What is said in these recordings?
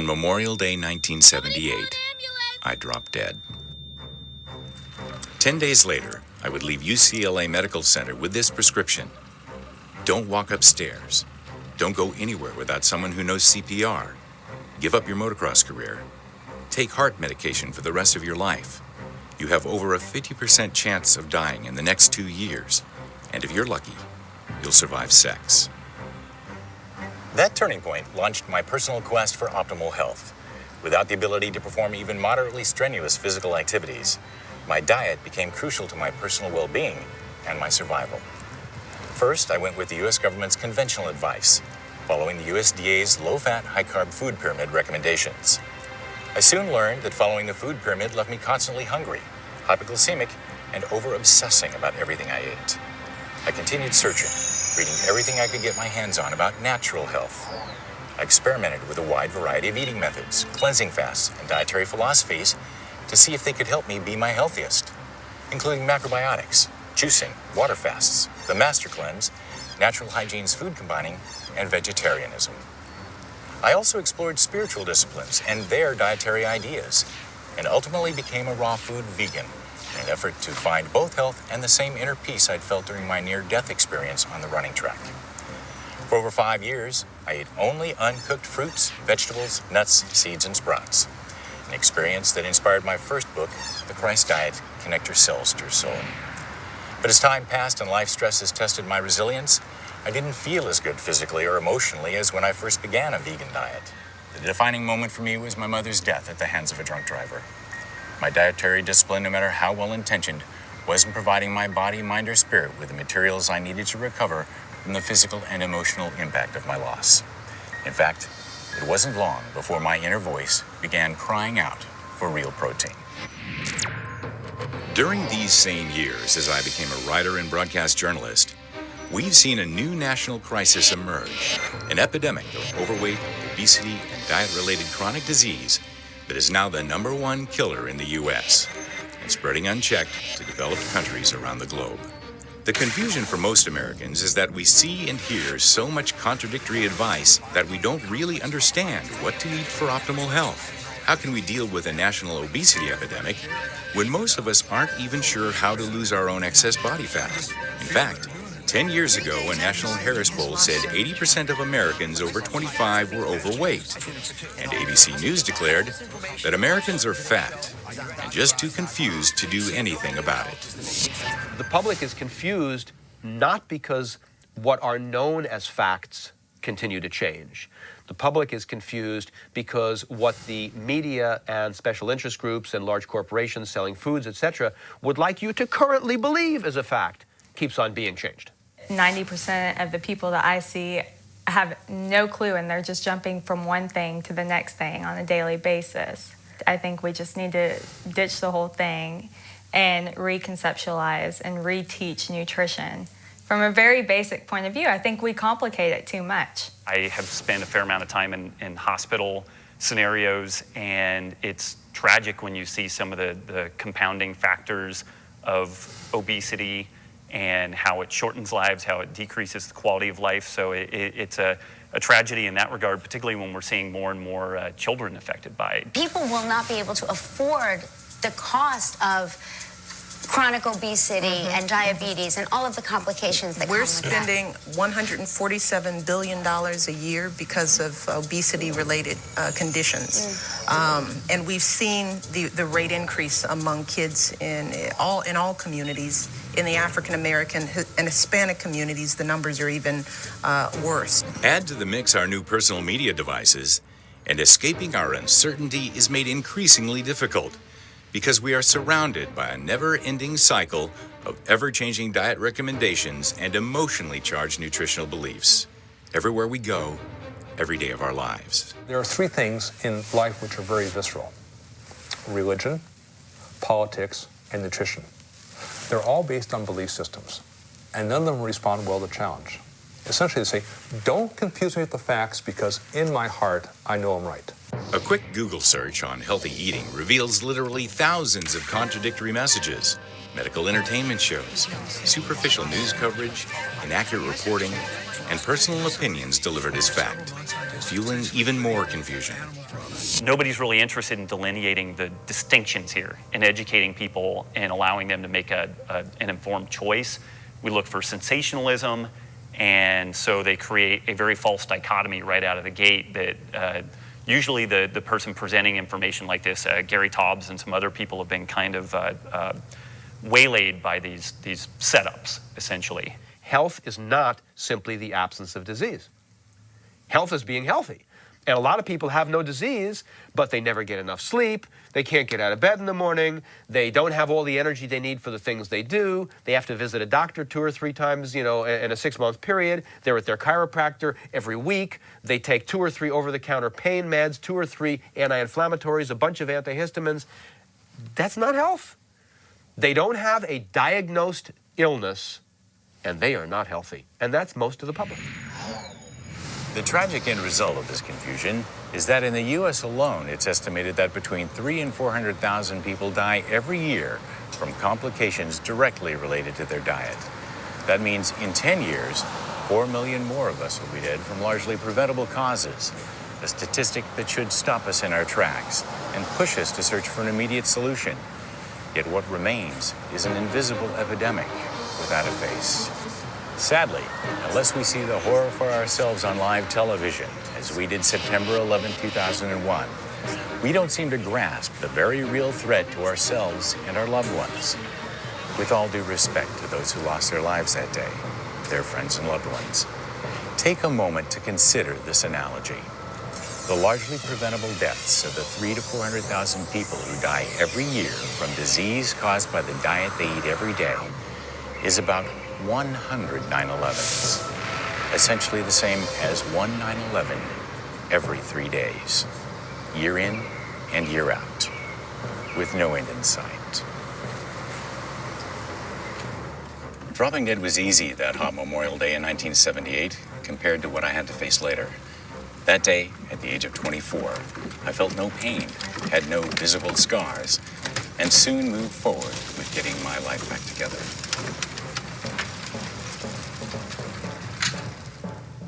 On Memorial Day 1978, I dropped dead. 10 days later, I would leave UCLA Medical Center with this prescription. Don't walk upstairs. Don't go anywhere without someone who knows CPR. Give up your motocross career. Take heart medication for the rest of your life. You have over a 50% chance of dying in the next 2 years. And if you're lucky, you'll survive sex. That turning point launched my personal quest for optimal health. Without the ability to perform even moderately strenuous physical activities, my diet became crucial to my personal well-being and my survival. First, I went with the U.S. government's conventional advice, following the USDA's low-fat, high-carb food pyramid recommendations. I soon learned that following the food pyramid left me constantly hungry, hypoglycemic, and over-obsessing about everything I ate. I continued searching, reading everything I could get my hands on about natural health. I experimented with a wide variety of eating methods, cleansing fasts, and dietary philosophies to see if they could help me be my healthiest, including macrobiotics, juicing, water fasts, the Master Cleanse, natural hygiene's food combining, and vegetarianism. I also explored spiritual disciplines and their dietary ideas, and ultimately became a raw food vegan in an effort to find both health and the same inner peace I'd felt during my near-death experience on the running track. For over 5 years, I ate only uncooked fruits, vegetables, nuts, seeds, and sprouts, an experience that inspired my first book, The Christ Diet: Connect Your Cells to Your Soul. But as time passed and life stresses tested my resilience, I didn't feel as good physically or emotionally as when I first began a vegan diet. The defining moment for me was my mother's death at the hands of a drunk driver. My dietary discipline, no matter how well-intentioned, wasn't providing my body, mind, or spirit with the materials I needed to recover from the physical and emotional impact of my loss. In fact, it wasn't long before my inner voice began crying out for real protein. During these same years, as I became a writer and broadcast journalist, we've seen a new national crisis emerge, an epidemic of overweight, obesity, and diet-related chronic disease that is now the #1 killer in the U.S. and spreading unchecked to developed countries around the globe. The confusion for most Americans is that we see and hear so much contradictory advice that we don't really understand what to eat for optimal health. How can we deal with a national obesity epidemic when most of us aren't even sure how to lose our own excess body fat? In fact, 10 years ago, a National Harris poll said 80% of Americans over 25 were overweight, and ABC News declared that Americans are fat and just too confused to do anything about it. The public is confused not because what are known as facts continue to change. The public is confused because what the media and special interest groups and large corporations selling foods, etc., would like you to currently believe as a fact keeps on being changed. 90% of the people that I see have no clue, and they're just jumping from one thing to the next thing on a daily basis. I think we just need to ditch the whole thing and reconceptualize and reteach nutrition. From a very basic point of view, I think we complicate it too much. I have spent a fair amount of time in hospital scenarios, and it's tragic when you see some of the compounding factors of obesity and how it shortens lives, how it decreases the quality of life. So it's a tragedy in that regard, particularly when we're seeing more and more children affected by it. People will not be able to afford the cost of chronic obesity and diabetes and all of the complications that come with that. We're spending $147 billion a year because of obesity-related conditions. And we've seen the rate increase among kids in all communities. In the African American and Hispanic communities, the numbers are even worse. Add to the mix our new personal media devices, and escaping our uncertainty is made increasingly difficult, because we are surrounded by a never-ending cycle of ever-changing diet recommendations and emotionally charged nutritional beliefs. Everywhere we go, every day of our lives. There are 3 things in life which are very visceral: religion, politics, and nutrition. They're all based on belief systems, and none of them respond well to challenge. Essentially, they say, don't confuse me with the facts because in my heart, I know I'm right. A quick Google search on healthy eating reveals literally thousands of contradictory messages, medical entertainment shows, superficial news coverage, inaccurate reporting, and personal opinions delivered as fact, fueling even more confusion. Nobody's really interested in delineating the distinctions here and educating people and allowing them to make an informed choice. We look for sensationalism, and so they create a very false dichotomy right out of the gate that usually the person presenting information like this, Gary Taubes and some other people, have been kind of waylaid by these setups, essentially. Health is not simply the absence of disease. Health is being healthy. And a lot of people have no disease, but they never get enough sleep. They can't get out of bed in the morning. They don't have all the energy they need for the things they do. They have to visit a doctor 2 or 3 times, in a 6-month period. They're at their chiropractor every week. They take 2 or 3 over-the-counter pain meds, 2 or 3 anti-inflammatories, a bunch of antihistamines. That's not health. They don't have a diagnosed illness, and they are not healthy. And that's most of the public. The tragic end result of this confusion is that in the U.S. alone, it's estimated that between 300,000 and 400,000 people die every year from complications directly related to their diet. That means in 10 years, 4 million more of us will be dead from largely preventable causes, a statistic that should stop us in our tracks and push us to search for an immediate solution. Yet what remains is an invisible epidemic without a face. Sadly, unless we see the horror for ourselves on live television, as we did September 11, 2001, we don't seem to grasp the very real threat to ourselves and our loved ones. With all due respect to those who lost their lives that day, their friends and loved ones, take a moment to consider this analogy. The largely preventable deaths of the 300,000 to 400,000 people who die every year from disease caused by the diet they eat every day is about 100 9/11s, essentially the same as one 9/11 every 3 days, year in and year out, with no end in sight. Dropping dead was easy that hot Memorial Day in 1978 compared to what I had to face later. That day, at the age of 24, I felt no pain, had no visible scars, and soon moved forward with getting my life back together.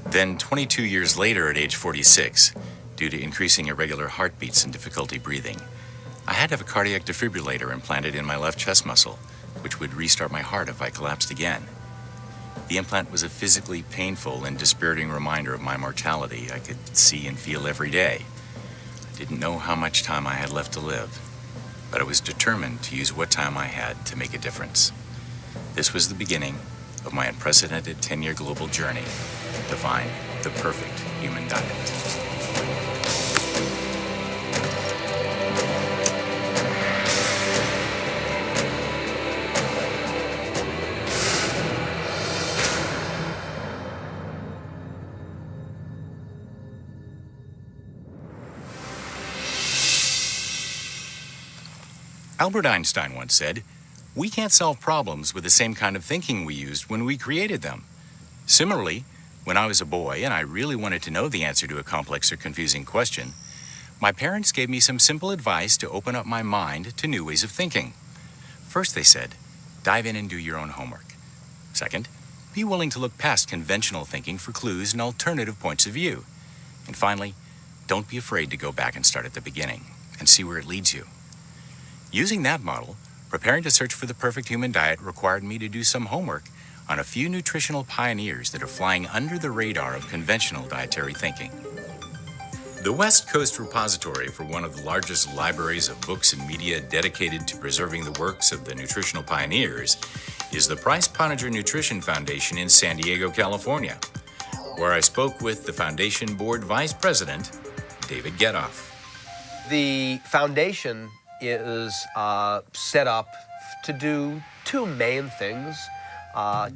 Then, 22 years later, at age 46, due to increasing irregular heartbeats and difficulty breathing, I had to have a cardiac defibrillator implanted in my left chest muscle, which would restart my heart if I collapsed again. The implant was a physically painful and dispiriting reminder of my mortality I could see and feel every day. I didn't know how much time I had left to live, but I was determined to use what time I had to make a difference. This was the beginning of my unprecedented 10-year global journey to find the perfect human diet. Albert Einstein once said, "We can't solve problems with the same kind of thinking we used when we created them." Similarly, when I was a boy and I really wanted to know the answer to a complex or confusing question, my parents gave me some simple advice to open up my mind to new ways of thinking. First, they said, dive in and do your own homework. Second, be willing to look past conventional thinking for clues and alternative points of view. And finally, don't be afraid to go back and start at the beginning and see where it leads you. Using that model, preparing to search for the perfect human diet required me to do some homework on a few nutritional pioneers that are flying under the radar of conventional dietary thinking. The West Coast Repository for one of the largest libraries of books and media dedicated to preserving the works of the nutritional pioneers is the Price-Pottinger Nutrition Foundation in San Diego, California, where I spoke with the foundation board vice president, David Getoff. The foundation is set up to do 2 main things.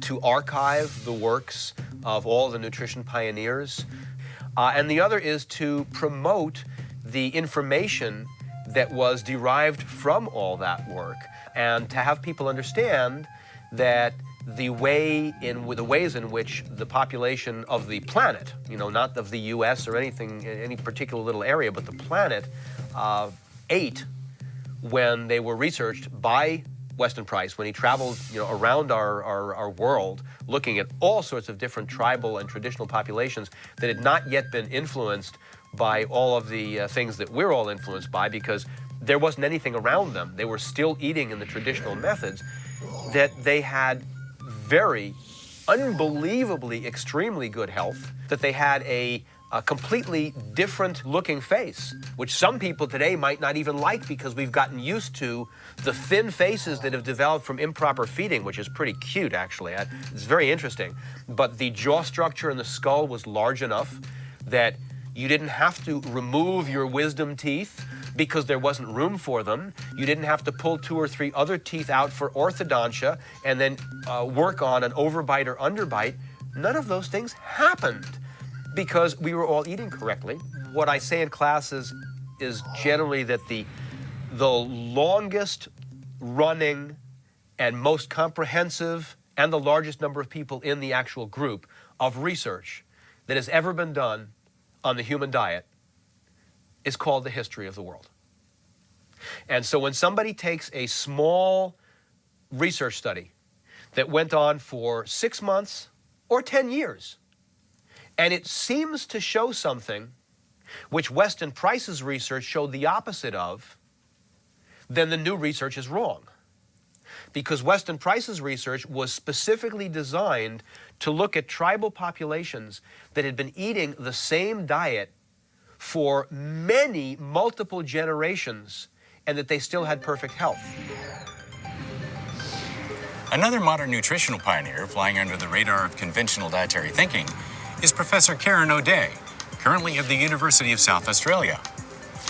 To archive the works of all the nutrition pioneers, and the other is to promote the information that was derived from all that work, and to have people understand that the ways in which the population of the planet, not of the U.S. or any particular little area, but the planet ate when they were researched by Weston Price, when he traveled around our world, looking at all sorts of different tribal and traditional populations that had not yet been influenced by all of the things that we're all influenced by, because there wasn't anything around them. They were still eating in the traditional methods, that they had very unbelievably extremely good health, that they had a completely different looking face, which some people today might not even like, because we've gotten used to the thin faces that have developed from improper feeding, which is pretty cute, actually. It's very interesting. But the jaw structure in the skull was large enough that you didn't have to remove your wisdom teeth because there wasn't room for them. You didn't have to pull 2 or 3 other teeth out for orthodontia and then work on an overbite or underbite. None of those things happened because we were all eating correctly. What I say in classes is generally that the longest running and most comprehensive and the largest number of people in the actual group of research that has ever been done on the human diet is called the history of the world. And so when somebody takes a small research study that went on for 6 months or 10 years, and it seems to show something which Weston Price's research showed the opposite of, then the new research is wrong. Because Weston Price's research was specifically designed to look at tribal populations that had been eating the same diet for many, multiple generations, and that they still had perfect health. Another modern nutritional pioneer flying under the radar of conventional dietary thinking is Professor Karen O'Day, currently at the University of South Australia.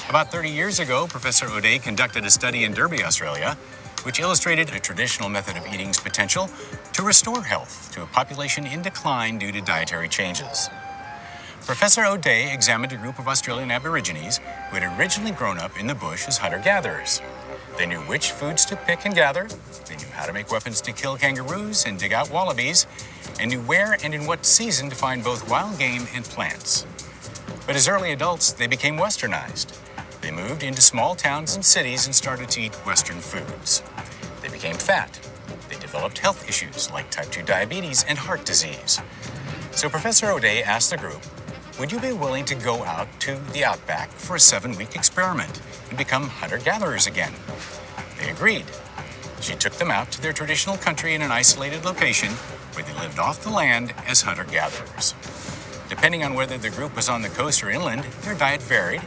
About 30 years ago, Professor O'Day conducted a study in Derby, Australia, which illustrated a traditional method of eating's potential to restore health to a population in decline due to dietary changes. Professor O'Day examined a group of Australian Aborigines who had originally grown up in the bush as hunter-gatherers. They knew which foods to pick and gather, they knew how to make weapons to kill kangaroos and dig out wallabies, and knew where and in what season to find both wild game and plants. But as early adults, they became westernized. They moved into small towns and cities and started to eat Western foods. They became fat. They developed health issues like type 2 diabetes and heart disease. So Professor O'Day asked the group, would you be willing to go out to the outback for a 7-week experiment and become hunter-gatherers again? They agreed. She took them out to their traditional country in an isolated location where they lived off the land as hunter-gatherers. Depending on whether the group was on the coast or inland, their diet varied,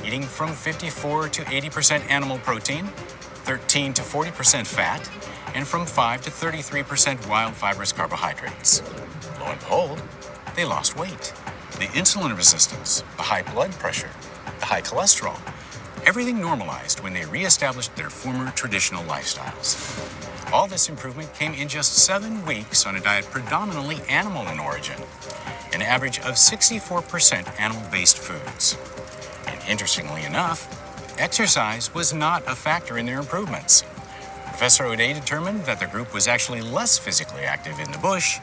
eating from 54 to 80% animal protein, 13 to 40% fat, and from 5 to 33% wild fibrous carbohydrates. Lo and behold, they lost weight. The insulin resistance, the high blood pressure, the high cholesterol, everything normalized when they reestablished their former traditional lifestyles. All this improvement came in just 7 weeks on a diet predominantly animal in origin, an average of 64% animal-based foods. And interestingly enough, exercise was not a factor in their improvements. Professor O'Day determined that the group was actually less physically active in the bush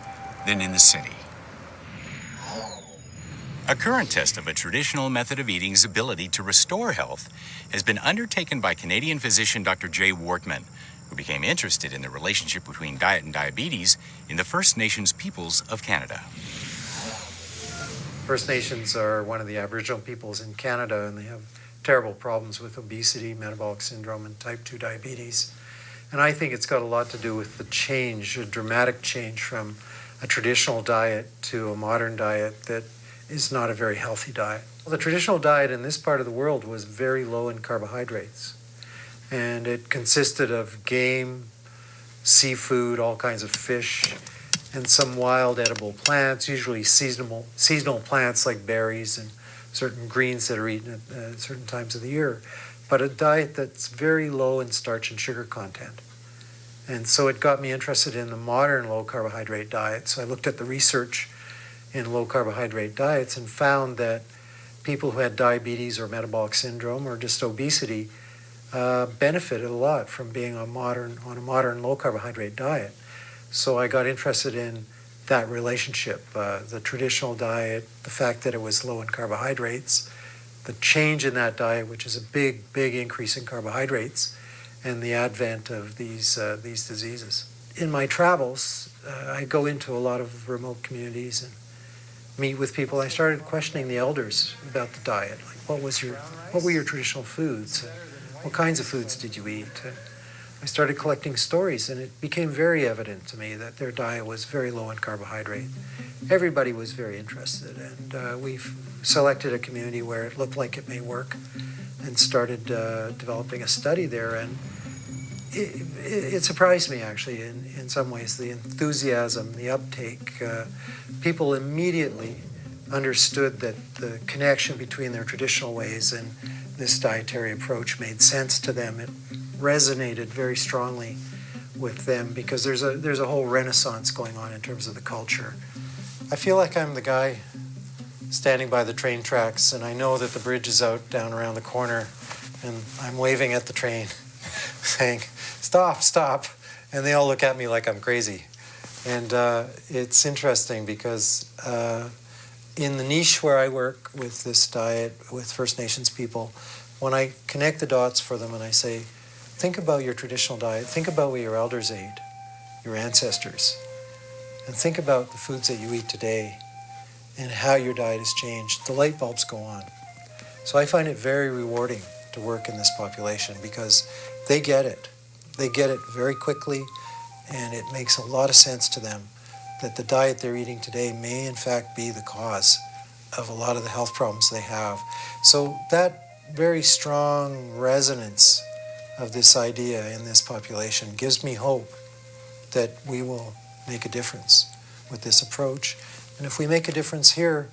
than in the city. A current test of a traditional method of eating's ability to restore health has been undertaken by Canadian physician Dr. Jay Wortman, who became interested in the relationship between diet and diabetes in the First Nations peoples of Canada. First Nations are one of the Aboriginal peoples in Canada, and they have terrible problems with obesity, metabolic syndrome, and type 2 diabetes. And I think it's got a lot to do with the change, a dramatic change from a traditional diet to a modern diet that is not a very healthy diet. Well, the traditional diet in this part of the world was very low in carbohydrates, and it consisted of game, seafood, all kinds of fish, and some wild edible plants, usually seasonal plants like berries and certain greens that are eaten at certain times of the year, but a diet that's very low in starch and sugar content. And so it got me interested in the modern low-carbohydrate diet. So I looked at the research in low-carbohydrate diets and found that people who had diabetes or metabolic syndrome or just obesity benefited a lot from being on a modern low-carbohydrate diet. So I got interested in that relationship, the traditional diet, the fact that it was low in carbohydrates, the change in that diet, which is a big, big increase in carbohydrates, and the advent of these diseases. In my travels, I go into a lot of remote communities and meet with people. I started questioning the elders about the diet. Like, what were your traditional foods? What kinds of foods did you eat? And I started collecting stories, and it became very evident to me that their diet was very low in carbohydrate. Everybody was very interested, and we've selected a community where it looked like it may work and started developing a study there. And it surprised me, actually, in some ways, the enthusiasm, the uptake. People immediately understood that the connection between their traditional ways and this dietary approach made sense to them. It resonated very strongly with them because there's a whole renaissance going on in terms of the culture. I feel like I'm the guy standing by the train tracks, and I know that the bridge is out down around the corner, and I'm waving at the train saying, "Stop, stop," and they all look at me like I'm crazy. And it's interesting because in the niche where I work with this diet with First Nations people, when I connect the dots for them and I say, think about your traditional diet, think about what your elders ate, your ancestors, and think about the foods that you eat today and how your diet has changed, the light bulbs go on. So I find it very rewarding to work in this population because they get it. They get it very quickly, and it makes a lot of sense to them that the diet they're eating today may in fact be the cause of a lot of the health problems they have. So that very strong resonance of this idea in this population gives me hope that we will make a difference with this approach. And if we make a difference here,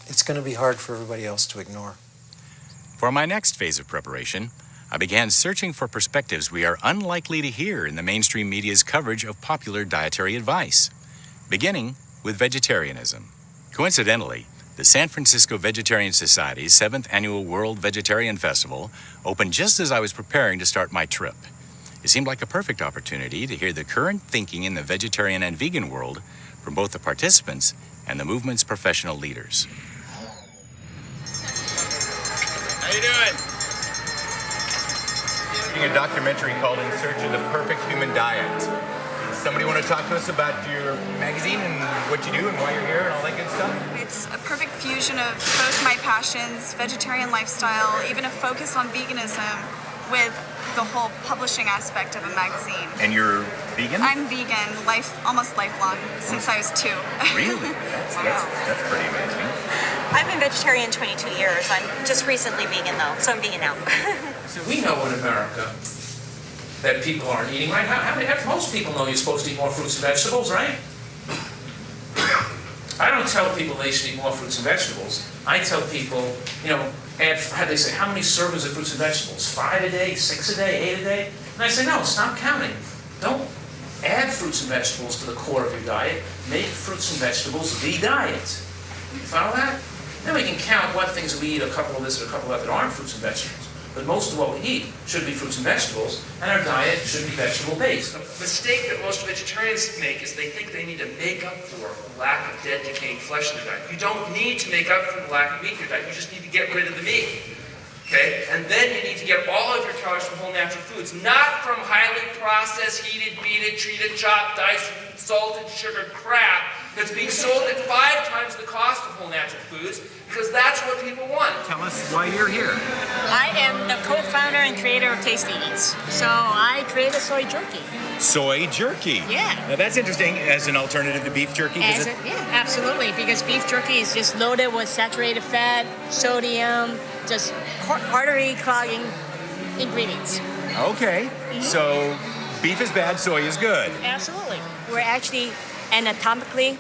it's going to be hard for everybody else to ignore. For my next phase of preparation, I began searching for perspectives we are unlikely to hear in the mainstream media's coverage of popular dietary advice, beginning with vegetarianism. Coincidentally, the San Francisco Vegetarian Society's 7th Annual World Vegetarian Festival opened just as I was preparing to start my trip. It seemed like a perfect opportunity to hear the current thinking in the vegetarian and vegan world from both the participants and the movement's professional leaders. How you doing? A documentary called In Search of the Perfect Human Diet. Somebody want to talk to us about your magazine and what you do and why you're here and all that good stuff? It's a perfect fusion of both my passions, vegetarian lifestyle, even a focus on veganism with the whole publishing aspect of a magazine. And you're vegan? I'm vegan, almost lifelong, since I was 2. Really? That's pretty amazing. I've been vegetarian 22 years. I'm just recently vegan though, so I'm vegan now. So we know in America that people aren't eating right. Most people know you're supposed to eat more fruits and vegetables, right? I don't tell people they should eat more fruits and vegetables. I tell people, they say, how many servings of fruits and vegetables? 5 a day, 6 a day, 8 a day? And I say, no, stop counting. Don't add fruits and vegetables to the core of your diet. Make fruits and vegetables the diet. You follow that? Then we can count what things we eat, a couple of this and a couple of that aren't fruits and vegetables. But most of what we eat should be fruits and vegetables, and our diet should be vegetable-based. The mistake that most vegetarians make is they think they need to make up for the lack of dead, decaying flesh in their diet. You don't need to make up for the lack of meat in your diet. You just need to get rid of the meat. Okay? And then you need to get all of your calories from whole natural foods, not from highly processed, heated, beaten, treated, chopped, diced, salted, sugared crap that's being sold at 5 times the cost of whole natural foods, because that's what people want. Tell us why you're here. I am the co-founder and creator of Tasty Eats. So I created soy jerky. Soy jerky? Yeah. Now that's interesting as an alternative to beef jerky. Yeah, absolutely, because beef jerky is just loaded with saturated fat, sodium, just artery clogging ingredients. Okay, so beef is bad, soy is good. Absolutely. We're actually anatomically,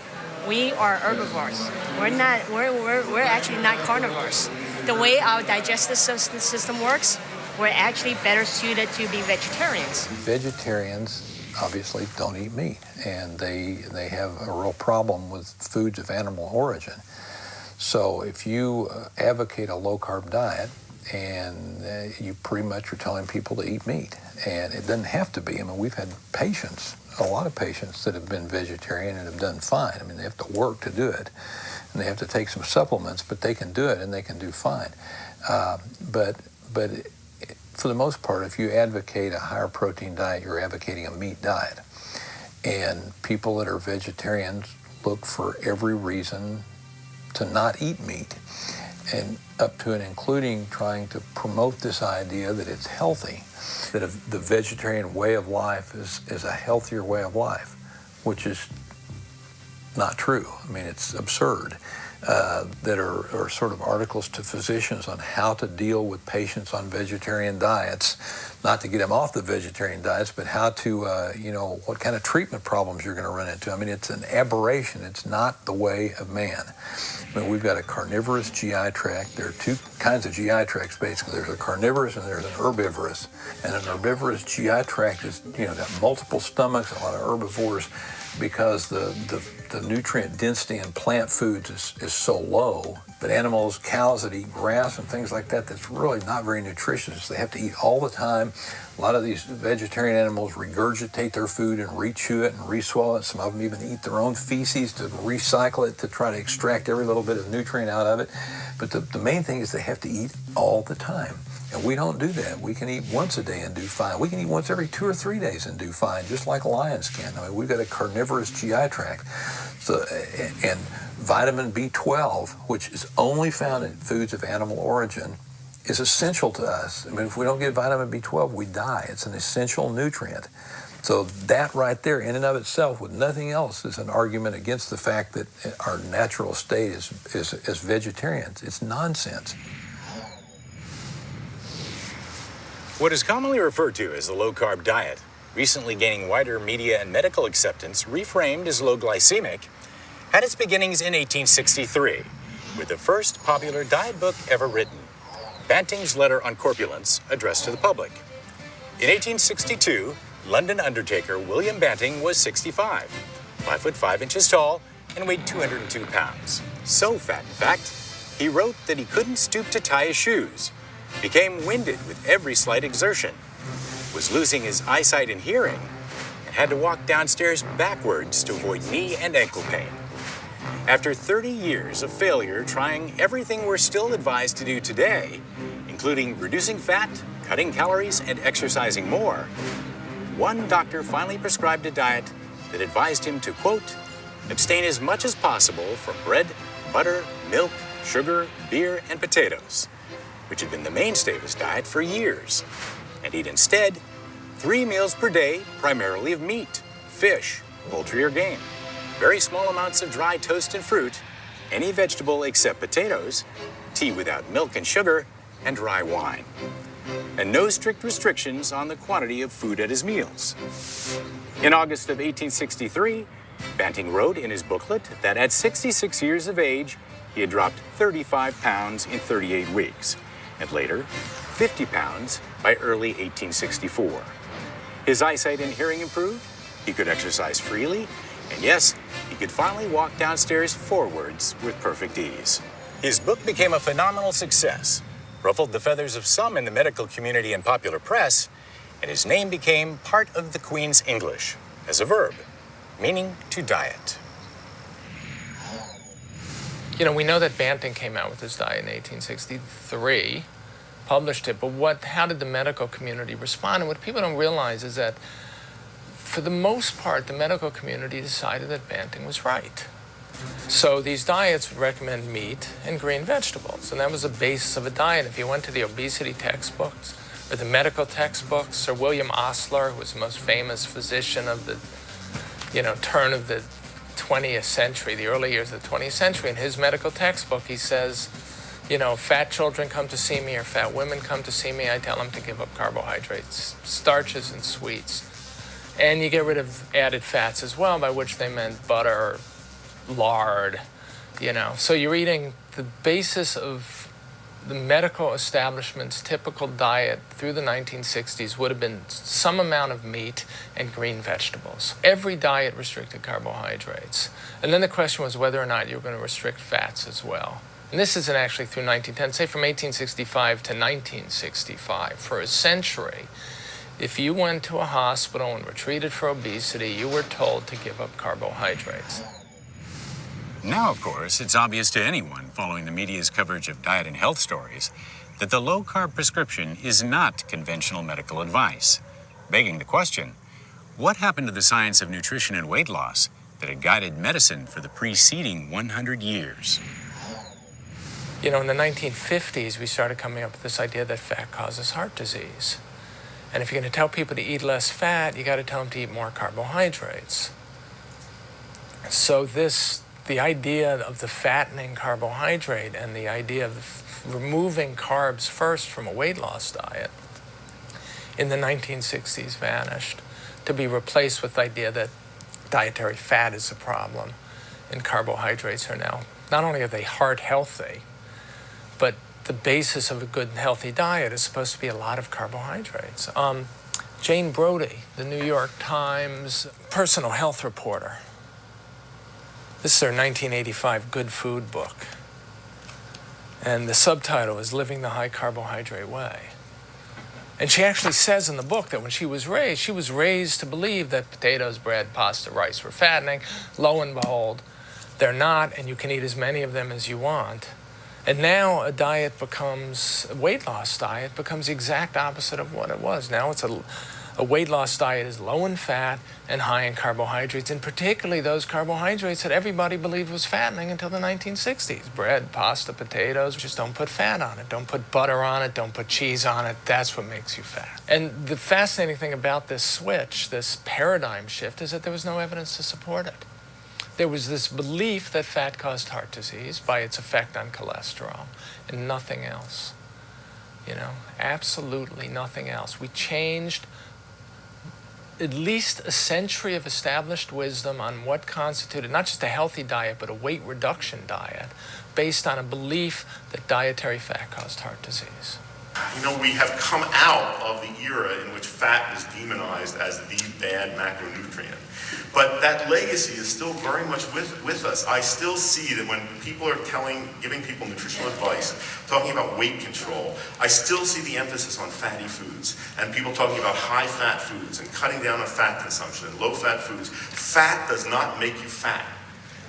we are herbivores. We're actually not carnivores. The way our digestive system works, we're actually better suited to be vegetarians. Vegetarians obviously don't eat meat, and they have a real problem with foods of animal origin. So if you advocate a low-carb diet and you pretty much are telling people to eat meat. And it doesn't have to be. I mean, we've had patients, a lot of patients that have been vegetarian and have done fine. I mean, they have to work to do it, and they have to take some supplements, but they can do it and they can do fine. But for the most part, if you advocate a higher protein diet, you're advocating a meat diet. And people that are vegetarians look for every reason to not eat meat, and up to and including trying to promote this idea that it's healthy, that the vegetarian way of life is a healthier way of life, which is not true. I mean, it's absurd. That are sort of articles to physicians on how to deal with patients on vegetarian diets, not to get them off the vegetarian diets, but how to, what kind of treatment problems you're going to run into. I mean, it's an aberration. It's not the way of man. I mean, we've got a carnivorous GI tract. There are two kinds of GI tracts, basically. There's a carnivorous and there's an herbivorous. And an herbivorous GI tract is, got multiple stomachs, a lot of herbivores, because the nutrient density in plant foods is so low. But animals, cows that eat grass and things like that, that's really not very nutritious. They have to eat all the time. A lot of these vegetarian animals regurgitate their food and rechew it and reswallow it. Some of them even eat their own feces to recycle it to try to extract every little bit of nutrient out of it. But the main thing is they have to eat all the time. And we don't do that. We can eat once a day and do fine. We can eat once every 2 or 3 days and do fine, just like lions can. I mean, we've got a carnivorous GI tract. So, and vitamin B12, which is only found in foods of animal origin, is essential to us. I mean, if we don't get vitamin B12, we die. It's an essential nutrient. So that right there, in and of itself, with nothing else, is an argument against the fact that our natural state is vegetarians. It's nonsense. What is commonly referred to as the low-carb diet, recently gaining wider media and medical acceptance, reframed as low-glycemic, had its beginnings in 1863, with the first popular diet book ever written, Banting's Letter on Corpulence, addressed to the public. In 1862, London undertaker William Banting was 65, 5 foot 5 inches tall, and weighed 202 pounds. So fat, in fact, he wrote that he couldn't stoop to tie his shoes, became winded with every slight exertion, was losing his eyesight and hearing, and had to walk downstairs backwards to avoid knee and ankle pain. After 30 years of failure trying everything we're still advised to do today, including reducing fat, cutting calories, and exercising more, one doctor finally prescribed a diet that advised him to, quote, abstain as much as possible from bread, butter, milk, sugar, beer, and potatoes, which had been the mainstay of his diet for years, and eat instead 3 meals per day, primarily of meat, fish, poultry, or game, very small amounts of dry toast and fruit, any vegetable except potatoes, tea without milk and sugar, and dry wine, and no strict restrictions on the quantity of food at his meals. In August of 1863, Banting wrote in his booklet that at 66 years of age, he had dropped 35 pounds in 38 weeks, and later, 50 pounds by early 1864. His eyesight and hearing improved, he could exercise freely, and yes, he could finally walk downstairs forwards with perfect ease. His book became a phenomenal success, ruffled the feathers of some in the medical community and popular press, and his name became part of the Queen's English as a verb, meaning to diet. We know that Banting came out with his diet in 1863, published it, but how did the medical community respond? And what people don't realize is that, for the most part, the medical community decided that Banting was right. So these diets recommend meat and green vegetables, and that was the basis of a diet. If you went to the obesity textbooks or the medical textbooks, or William Osler, who was the most famous physician of the turn of the 20th century, the early years of the 20th century, in his medical textbook, he says, fat children come to see me or fat women come to see me, I tell them to give up carbohydrates, starches, and sweets. And you get rid of added fats as well, by which they meant butter, lard, So you're eating the basis of the medical establishment's typical diet through the 1960s would have been some amount of meat and green vegetables. Every diet restricted carbohydrates. And then the question was whether or not you were going to restrict fats as well. and this isn't actually through 1910, say from 1865 to 1965, for a century, if you went to a hospital and were treated for obesity, you were told to give up carbohydrates. Now, of course, it's obvious to anyone following the media's coverage of diet and health stories that the low-carb prescription is not conventional medical advice, begging the question, what happened to the science of nutrition and weight loss that had guided medicine for the preceding 100 years? You know, in the 1950s, we started coming up with this idea that fat causes heart disease. And if you're going to tell people to eat less fat, you got to tell them to eat more carbohydrates. So the idea of the fattening carbohydrate and the idea of removing carbs first from a weight loss diet in the 1960s vanished, to be replaced with the idea that dietary fat is a problem and carbohydrates are now, not only are they heart healthy, but the basis of a good and healthy diet is supposed to be a lot of carbohydrates. Jane Brody, the New York Times personal health reporter. This is her 1985 Good Food book. And the subtitle is Living the High Carbohydrate Way. And she actually says in the book that when she was raised to believe that potatoes, bread, pasta, rice were fattening. Lo and behold, they're not, and you can eat as many of them as you want. And now a weight loss diet becomes the exact opposite of what it was. Now it's a weight loss diet is low in fat and high in carbohydrates, and particularly those carbohydrates that everybody believed was fattening until the 1960s. Bread, pasta, potatoes, just don't put fat on it. Don't put butter on it. Don't put cheese on it. That's what makes you fat. And the fascinating thing about this switch, this paradigm shift, is that there was no evidence to support it. There was this belief that fat caused heart disease by its effect on cholesterol and nothing else. You know, absolutely nothing else. We changed at least a century of established wisdom on what constituted not just a healthy diet, but a weight reduction diet based on a belief that dietary fat caused heart disease. You know, we have come out of the era in which fat was demonized as the bad macronutrient. But that legacy is still very much with us. I still see that when people are giving people nutritional advice, talking about weight control, I still see the emphasis on fatty foods and people talking about high-fat foods and cutting down on fat consumption and low-fat foods. Fat does not make you fat.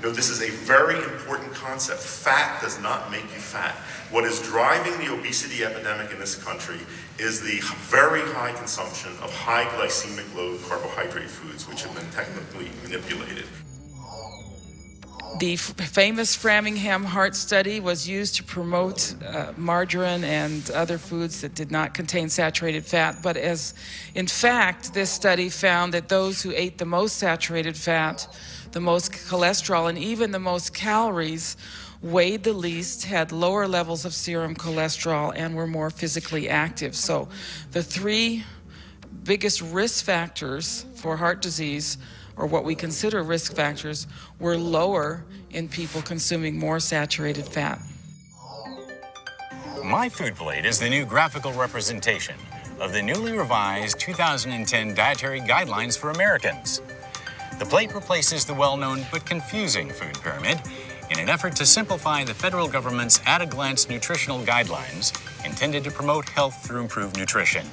You know, this is a very important concept. Fat does not make you fat. What is driving the obesity epidemic in this country is the very high consumption of high glycemic load carbohydrate foods, which have been technically manipulated. The famous Framingham Heart Study was used to promote margarine and other foods that did not contain saturated fat, but in fact, this study found that those who ate the most saturated fat, the most cholesterol, and even the most calories weighed the least, had lower levels of serum cholesterol, and were more physically active. So the three biggest risk factors for heart disease, or what we consider risk factors, were lower in people consuming more saturated fat. My Food Plate is the new graphical representation of the newly revised 2010 Dietary Guidelines for Americans. The plate replaces the well-known but confusing food pyramid in an effort to simplify the federal government's at-a-glance nutritional guidelines intended to promote health through improved nutrition.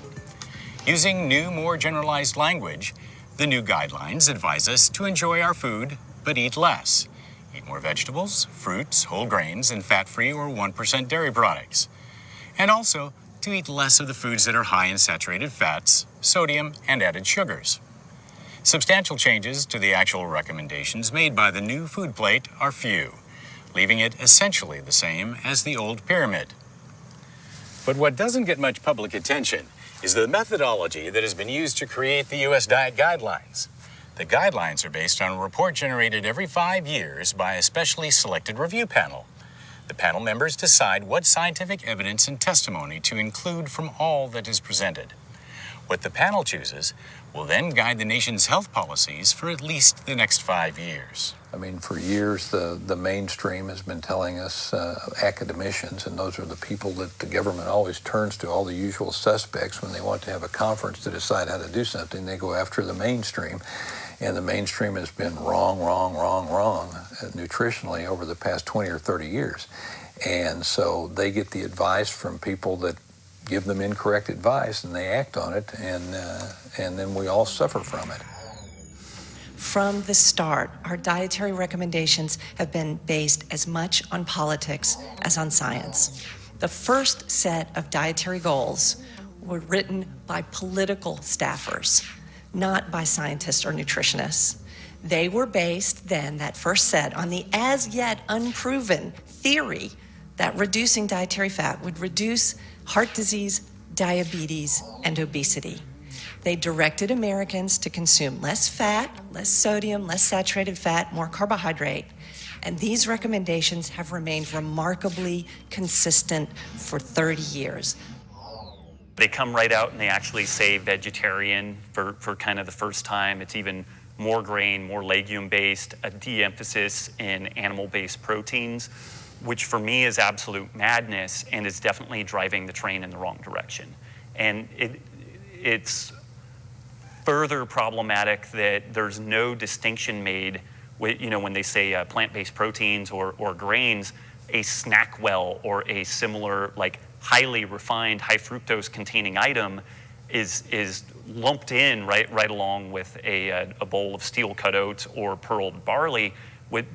Using new, more generalized language, the new guidelines advise us to enjoy our food, but eat less. Eat more vegetables, fruits, whole grains, and fat-free or 1% dairy products. And also to eat less of the foods that are high in saturated fats, sodium, and added sugars. Substantial changes to the actual recommendations made by the new food plate are few, leaving it essentially the same as the old pyramid. But what doesn't get much public attention is the methodology that has been used to create the U.S. Diet Guidelines. The guidelines are based on a report generated every 5 years by a specially selected review panel. The panel members decide what scientific evidence and testimony to include from all that is presented. What the panel chooses will then guide the nation's health policies for at least the next 5 years. I mean, for years, the mainstream has been telling us, academicians, and those are the people that the government always turns to, all the usual suspects when they want to have a conference to decide how to do something. They go after the mainstream, and the mainstream has been wrong nutritionally over the past 20 or 30 years. And so they get the advice from people that give them incorrect advice, and they act on it, and then we all suffer from it. From the start, our dietary recommendations have been based as much on politics as on science. The first set of dietary goals were written by political staffers, not by scientists or nutritionists. They were based then, that first set, on the as yet unproven theory that reducing dietary fat would reduce heart disease, diabetes, and obesity. They directed Americans to consume less fat, less sodium, less saturated fat, more carbohydrate. And these recommendations have remained remarkably consistent for 30 years. They come right out and they actually say vegetarian for kind of the first time. It's even more grain, more legume-based, a de-emphasis in animal-based proteins, which for me is absolute madness and is definitely driving the train in the wrong direction. And it's further problematic that there's no distinction made with, when they say plant-based proteins or grains, a SnackWell or a similar highly refined, high fructose containing item is lumped in right along with a bowl of steel-cut oats or pearled barley. With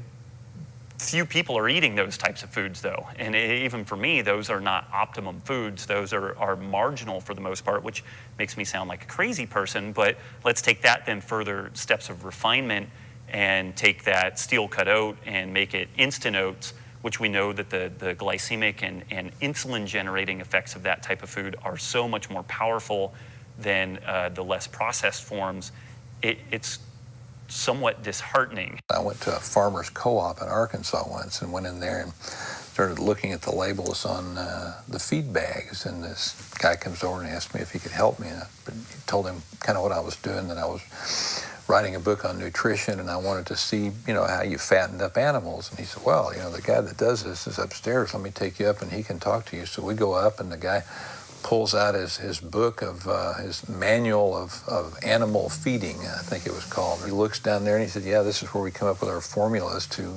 few people are eating those types of foods, though. And even for me, those are not optimum foods. Those are marginal for the most part, which makes me sound like a crazy person. But let's take that then further steps of refinement and take that steel-cut oat and make it instant oats, which we know that the glycemic and insulin-generating effects of that type of food are so much more powerful than the less processed forms. It's somewhat disheartening. I went to a farmer's co-op in Arkansas once and went in there and started looking at the labels on the feed bags, and this guy comes over and asked me if he could help me, and I told him kind of what I was doing, that I was writing a book on nutrition and I wanted to see, how you fattened up animals. And he said, well, the guy that does this is upstairs, let me take you up and he can talk to you. So we go up and the guy pulls out his book of his manual of animal feeding, I think it was called. He looks down there and he said, yeah, this is where we come up with our formulas to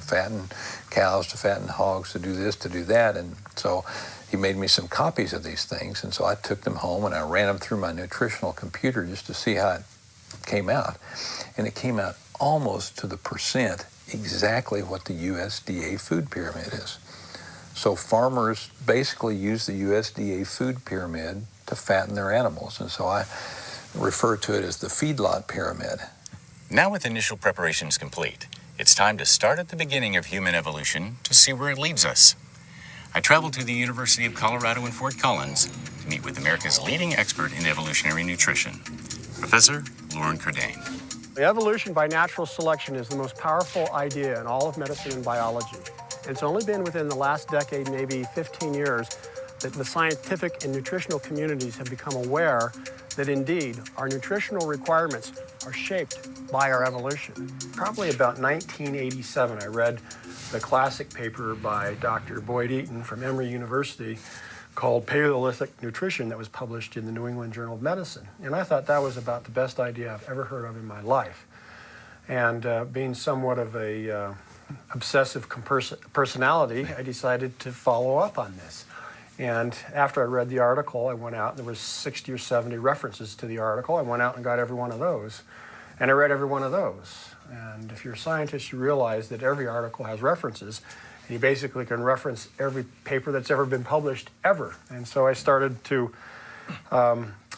fatten cows, to fatten hogs, to do this, to do that. And so he made me some copies of these things. And so I took them home and I ran them through my nutritional computer just to see how it came out. And it came out almost to the percent exactly what the USDA food pyramid is. So farmers basically use the USDA food pyramid to fatten their animals. And so I refer to it as the feedlot pyramid. Now with initial preparations complete, it's time to start at the beginning of human evolution to see where it leads us. I traveled to the University of Colorado in Fort Collins to meet with America's leading expert in evolutionary nutrition, Professor Loren Cordain. Evolution by natural selection is the most powerful idea in all of medicine and biology. It's only been within the last decade, maybe 15 years, that the scientific and nutritional communities have become aware that indeed our nutritional requirements are shaped by our evolution. Probably about 1987, I read the classic paper by Dr. Boyd Eaton from Emory University called Paleolithic Nutrition that was published in the New England Journal of Medicine. And I thought that was about the best idea I've ever heard of in my life. And being somewhat of a obsessive personality, I decided to follow up on this. And after I read the article, I went out, and there was 60 or 70 references to the article. I went out and got every one of those. And I read every one of those. And if you're a scientist, you realize that every article has references. And you basically can reference every paper that's ever been published, ever. And so I started to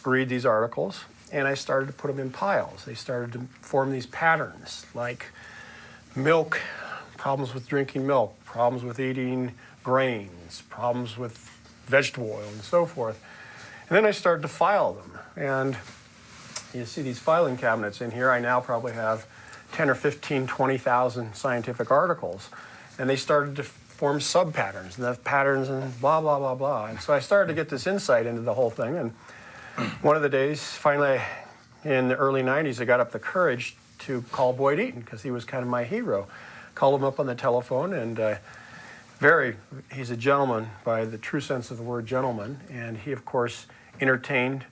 read these articles, and I started to put them in piles. They started to form these patterns, like milk, problems with drinking milk, problems with eating grains, problems with vegetable oil, and so forth. And then I started to file them. And you see these filing cabinets in here. I now probably have 10 or 15, 20,000 scientific articles. And they started to form sub-patterns, and the patterns and blah, blah, blah, blah. And so I started to get this insight into the whole thing. And one of the days, finally, in the early 90s, I got up the courage to call Boyd Eaton, because he was kind of my hero. Called him up on the telephone, and he's a gentleman by the true sense of the word gentleman, and he, of course, entertained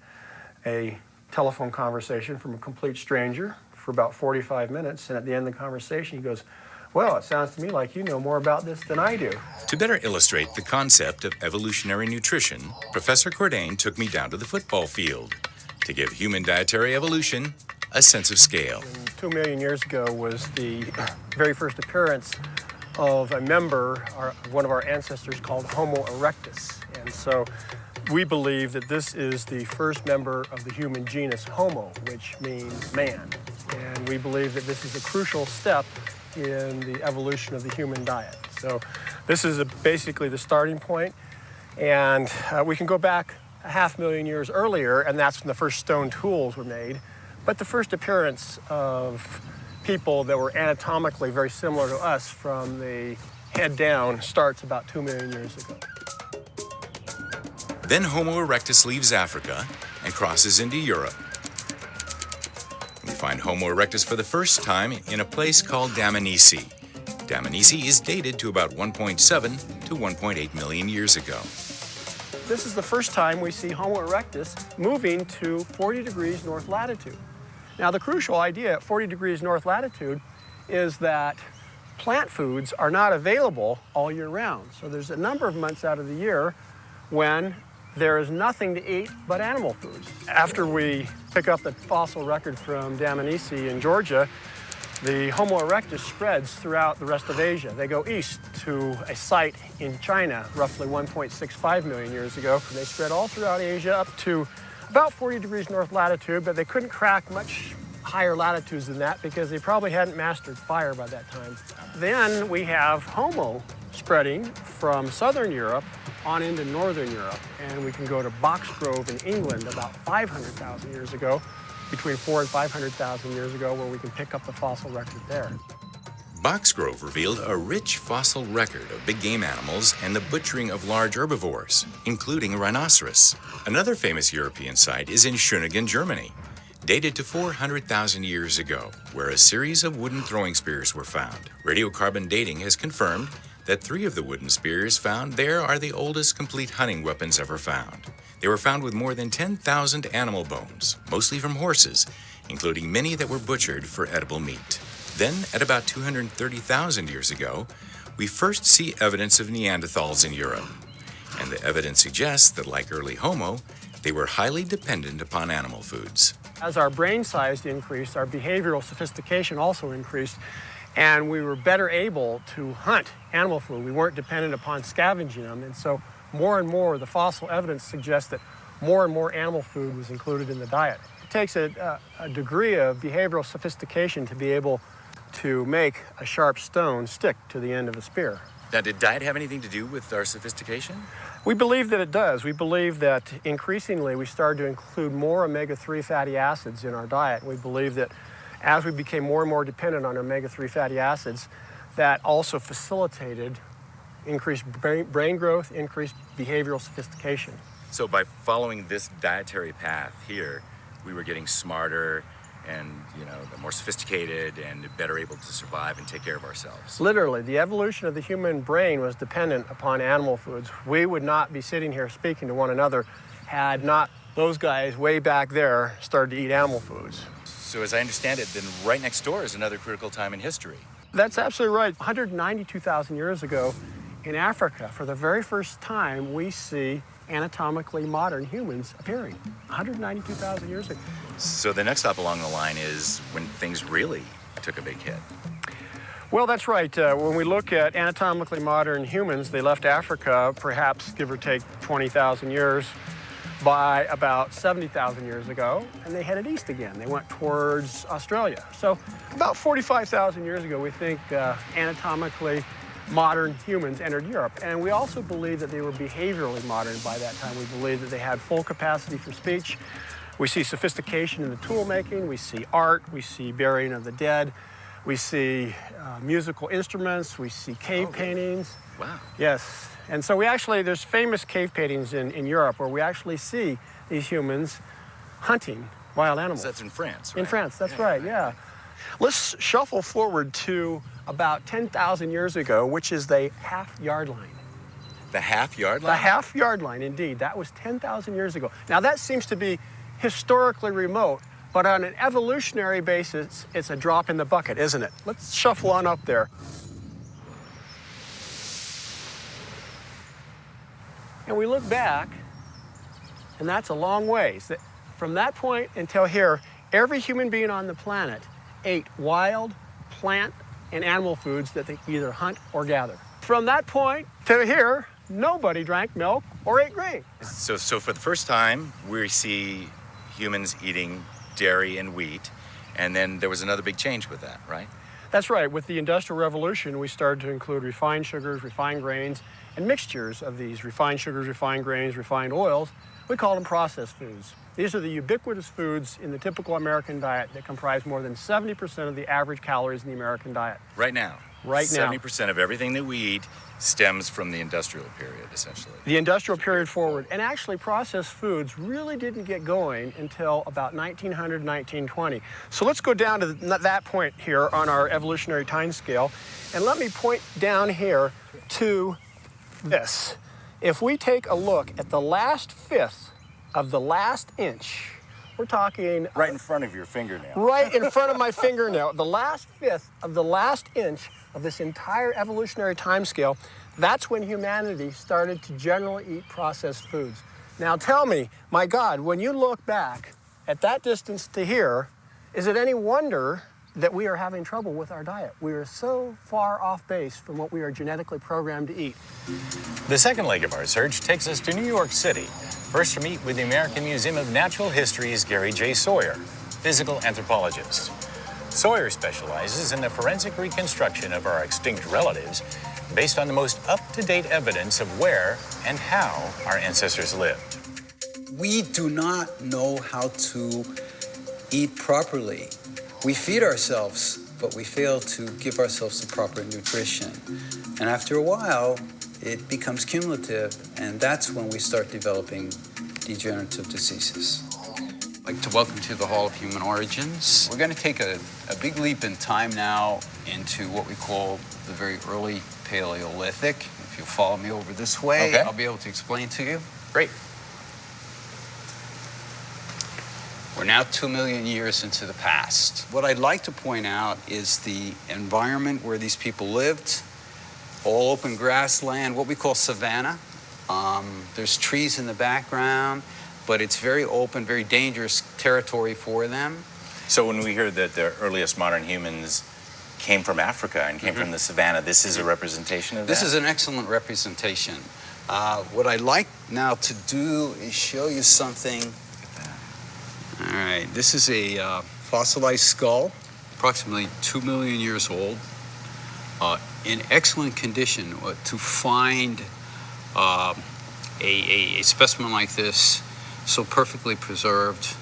a telephone conversation from a complete stranger for about 45 minutes, and at the end of the conversation, he goes, Well, it sounds to me like you know more about this than I do. To better illustrate the concept of evolutionary nutrition, Professor Cordain took me down to the football field to give human dietary evolution a sense of scale. 2 million years ago was the very first appearance of a member, one of our ancestors, called Homo erectus. And so we believe that this is the first member of the human genus Homo, which means man. And we believe that this is a crucial step in the evolution of the human diet. So this is basically the starting point. And we can go back 500,000 years earlier, and that's when the first stone tools were made. But the first appearance of people that were anatomically very similar to us from the head down starts about 2 million years ago. Then Homo erectus leaves Africa and crosses into Europe. We find Homo erectus for the first time in a place called Dmanisi. Dmanisi is dated to about 1.7 to 1.8 million years ago. This is the first time we see Homo erectus moving to 40 degrees north latitude. Now, the crucial idea at 40 degrees north latitude is that plant foods are not available all year round. So there's a number of months out of the year when there is nothing to eat but animal foods. After we pick up the fossil record from Dmanisi in Georgia, the Homo erectus spreads throughout the rest of Asia. They go east to a site in China roughly 1.65 million years ago. They spread all throughout Asia up to about 40 degrees north latitude, but they couldn't crack much higher latitudes than that because they probably hadn't mastered fire by that time. Then we have Homo spreading from southern Europe on into northern Europe, and we can go to Boxgrove in England about 500,000 years ago, between 400,000 and 500,000 years ago, where we can pick up the fossil record there. Boxgrove revealed a rich fossil record of big game animals and the butchering of large herbivores, including a rhinoceros. Another famous European site is in Schöningen, Germany, dated to 400,000 years ago, where a series of wooden throwing spears were found. Radiocarbon dating has confirmed that 3 of the wooden spears found there are the oldest complete hunting weapons ever found. They were found with more than 10,000 animal bones, mostly from horses, including many that were butchered for edible meat. Then, at about 230,000 years ago, we first see evidence of Neanderthals in Europe. And the evidence suggests that, like early Homo, they were highly dependent upon animal foods. As our brain size increased, our behavioral sophistication also increased, and we were better able to hunt animal food. We weren't dependent upon scavenging them, and so more and more the fossil evidence suggests that more and more animal food was included in the diet. It takes a degree of behavioral sophistication to be able to make a sharp stone stick to the end of a spear. Now, did diet have anything to do with our sophistication? We believe that it does. We believe that increasingly we started to include more omega-3 fatty acids in our diet. We believe that as we became more and more dependent on omega-3 fatty acids, that also facilitated increased brain growth, increased behavioral sophistication. So by following this dietary path here, we were getting smarter and, more sophisticated and better able to survive and take care of ourselves. Literally, the evolution of the human brain was dependent upon animal foods. We would not be sitting here speaking to one another had not those guys way back there started to eat animal foods. So as I understand it, then right next door is another critical time in history. That's absolutely right. 192,000 years ago in Africa, for the very first time, we see anatomically modern humans appearing. 192,000 years ago. So the next stop along the line is when things really took a big hit. Well, that's right. When we look at anatomically modern humans, they left Africa, perhaps give or take 20,000 years, by about 70,000 years ago, and they headed east again. They went towards Australia. So about 45,000 years ago, we think anatomically modern humans entered Europe. And we also believe that they were behaviorally modern by that time. We believe that they had full capacity for speech. We see sophistication in the tool making. We see art. We see burying of the dead. We see musical instruments. We see cave paintings. Wow. Yes. And so there's famous cave paintings in Europe where we actually see these humans hunting wild animals. That's in France, right? In France, that's right, yeah. Let's shuffle forward to about 10,000 years ago, which is the half-yard line. The half-yard line? The half-yard line, indeed. That was 10,000 years ago. Now, that seems to be historically remote, But on an evolutionary basis, it's a drop in the bucket, isn't it? Let's shuffle on up there. And we look back, and that's a long ways. From that point until here, every human being on the planet ate wild, plant, and animal foods that they either hunt or gather. From that point to here, nobody drank milk or ate grain. So for the first time, we see humans eating dairy and wheat, and then there was another big change with that, right? That's right. With the Industrial Revolution, we started to include refined sugars, refined grains, and mixtures of these refined sugars, refined grains, refined oils. We call them processed foods. These are the ubiquitous foods in the typical American diet that comprise more than 70% of the average calories in the American diet. Right now. Right now. 70% of everything that we eat stems from the industrial period, essentially. The industrial period forward. And actually, processed foods really didn't get going until about 1900, 1920. So let's go down to that point here on our evolutionary time scale. And let me point down here to this. If we take a look at the last fifth of the last inch, we're talking... Right in front of your fingernail. Right in front of my fingernail. The last fifth of the last inch of this entire evolutionary time scale, that's when humanity started to generally eat processed foods. Now tell me, my God, when you look back at that distance to here, is it any wonder that we are having trouble with our diet? We are so far off base from what we are genetically programmed to eat. The second leg of our search takes us to New York City. First to meet with the American Museum of Natural History's Gary J. Sawyer, physical anthropologist. Sawyer specializes in the forensic reconstruction of our extinct relatives based on the most up-to-date evidence of where and how our ancestors lived. We do not know how to eat properly. We feed ourselves, but we fail to give ourselves the proper nutrition. And after a while, it becomes cumulative, and that's when we start developing degenerative diseases. I'd like to welcome to the Hall of Human Origins. We're going to take a big leap in time now into what we call the very early Paleolithic. If you follow me over this way, okay, I'll be able to explain to you. Great. We're now 2 million years into the past. What I'd like to point out is the environment where these people lived. All open grassland, what we call savanna. There's trees in the background, but it's very open, very dangerous territory for them. So when we hear that the earliest modern humans came from Africa and came from the savanna, this is a representation of that? This is an excellent representation. What I'd like now to do is show you something. All right, this is a fossilized skull, approximately 2 million years old, in excellent condition. To find a specimen like this, so perfectly preserved.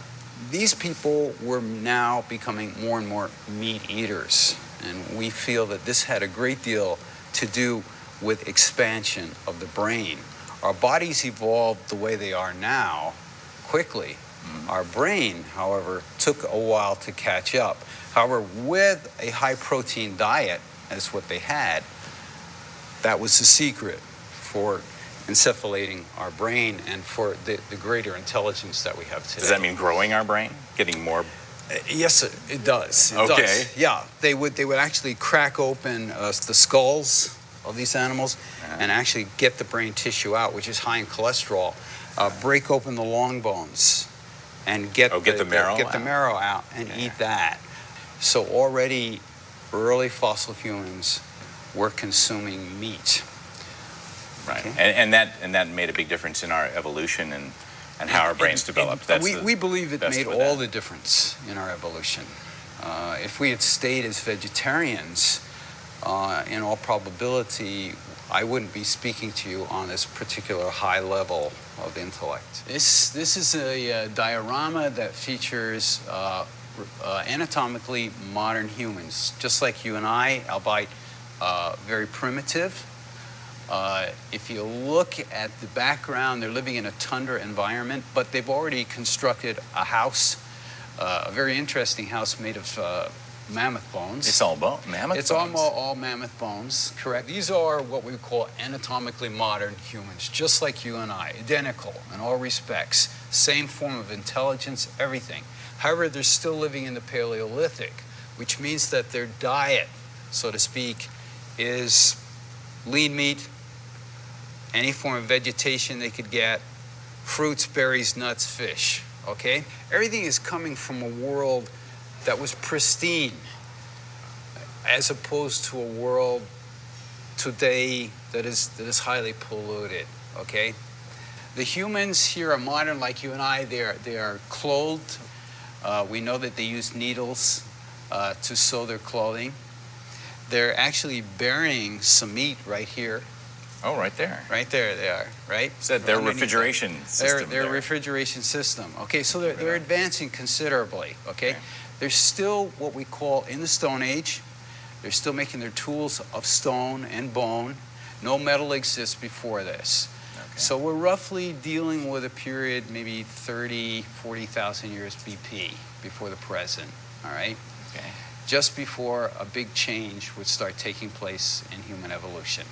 These people were now becoming more and more meat eaters, and we feel that this had a great deal to do with expansion of the brain. Our bodies evolved the way they are now quickly. Our brain, however, took a while to catch up. However, with a high-protein diet, as what they had, that was the secret for encephalating our brain and for the greater intelligence that we have today. Does that mean growing our brain? Getting more? Yes, it does. It does. Yeah, they would actually crack open the skulls of these animals and actually get the brain tissue out, which is high in cholesterol, break open the long bones, and get the marrow out and eat that. So already early fossil humans were consuming meat. Right, okay. and that made a big difference in our evolution and how our brains developed. We believe it made all the difference in our evolution. If we had stayed as vegetarians, in all probability, I wouldn't be speaking to you on this particular high level of intellect. This is a diorama that features anatomically modern humans, just like you and I, albeit very primitive. If you look at the background, they're living in a tundra environment, but they've already constructed a house, a very interesting house made of mammoth bones. It's all mammoth bones? It's all mammoth bones, correct. These are what we call anatomically modern humans, just like you and I, identical in all respects, same form of intelligence, everything. However, they're still living in the Paleolithic, which means that their diet, so to speak, is lean meat, any form of vegetation they could get, fruits, berries, nuts, fish, okay? Everything is coming from a world that was pristine, as opposed to a world today that is highly polluted, okay? The humans here are modern like you and I. They are clothed. We know that they use needles to sew their clothing. They're actually burying some meat right here. Oh, right there. Right there they are, right? Said their refrigeration system. Their refrigeration system. Okay, so they're advancing considerably, okay? They're still what we call in the Stone Age. They're still making their tools of stone and bone. No metal exists before this. Okay. So we're roughly dealing with a period, maybe 30, 40,000 years BP before the present, all right? Okay. Just before a big change would start taking place in human evolution.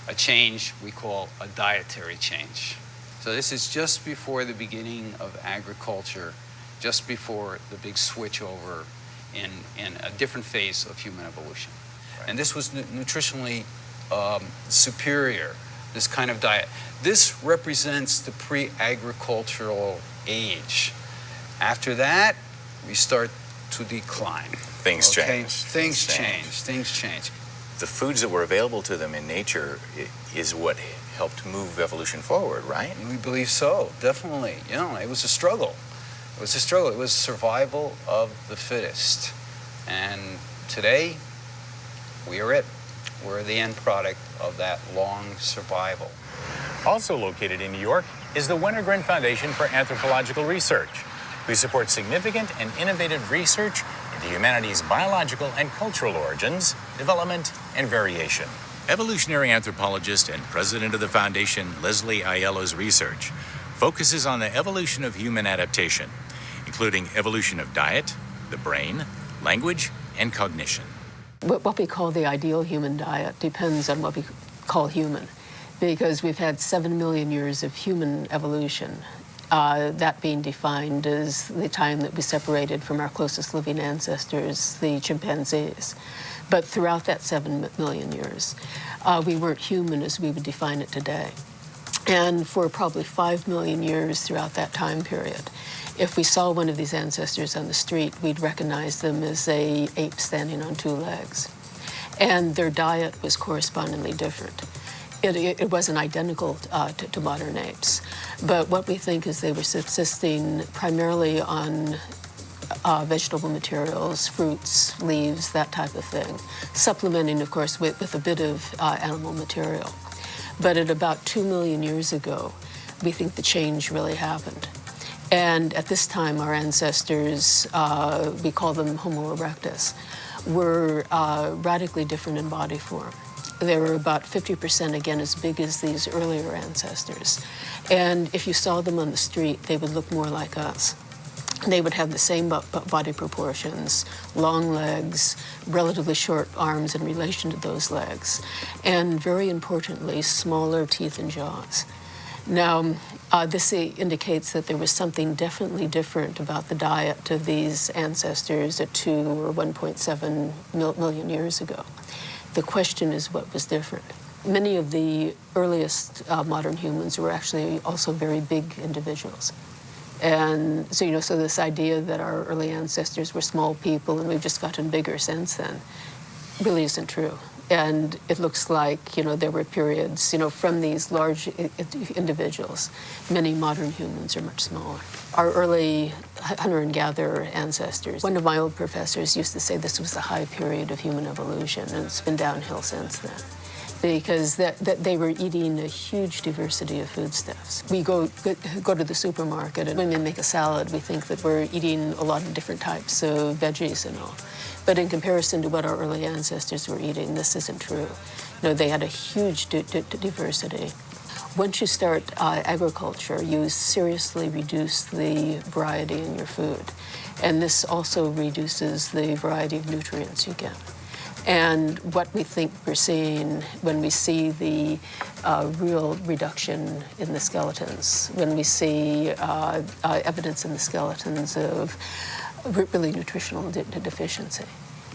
A change we call a dietary change. So this is just before the beginning of agriculture, just before the big switch over in a different phase of human evolution. Right. And this was nutritionally superior, this kind of diet. This represents the pre-agricultural age. After that, we start to decline. Things change. Things change. The foods that were available to them in nature is what helped move evolution forward, right? We believe so, definitely. You know, it was a struggle. It was a struggle. It was survival of the fittest. And today, we are it. We're the end product of that long survival. Also located in New York is the Wenner-Gren Foundation for Anthropological Research. We support significant and innovative research into humanity's biological and cultural origins, development, and variation. Evolutionary anthropologist and president of the foundation, Leslie Aiello's research focuses on the evolution of human adaptation, including evolution of diet, the brain, language, and cognition. What we call the ideal human diet depends on what we call human, because we've had 7 million years of human evolution, that being defined as the time that we separated from our closest living ancestors, the chimpanzees. But throughout that 7 million years, we weren't human as we would define it today. And for probably 5 million years throughout that time period, if we saw one of these ancestors on the street, we'd recognize them as an ape standing on 2 legs. And their diet was correspondingly different. It wasn't identical to modern apes, but what we think is they were subsisting primarily on vegetable materials, fruits, leaves, that type of thing, supplementing, of course, with a bit of animal material. But at about 2 million years ago, we think the change really happened. And at this time, our ancestors, we call them Homo erectus, were radically different in body form. They were about 50%, again, as big as these earlier ancestors. And if you saw them on the street, they would look more like us. They would have the same body proportions, long legs, relatively short arms in relation to those legs, and very importantly, smaller teeth and jaws. Now, this indicates that there was something definitely different about the diet of these ancestors at 2 or 1.7 million years ago. The question is what was different. Many of the earliest modern humans were actually also very big individuals. And so, so this idea that our early ancestors were small people and we've just gotten bigger since then really isn't true. And it looks like, there were periods, from these large individuals. Many modern humans are much smaller. Our early hunter and gatherer ancestors, one of my old professors used to say this was the high period of human evolution, and it's been downhill since then. Because that they were eating a huge diversity of foodstuffs. We go to the supermarket, and when we make a salad, we think that we're eating a lot of different types of veggies and all. But in comparison to what our early ancestors were eating, this isn't true. They had a huge diversity. Once you start agriculture, you seriously reduce the variety in your food. And this also reduces the variety of nutrients you get. and what we think we're seeing when we see the real reduction in the skeletons, when we see evidence in the skeletons of really nutritional deficiency,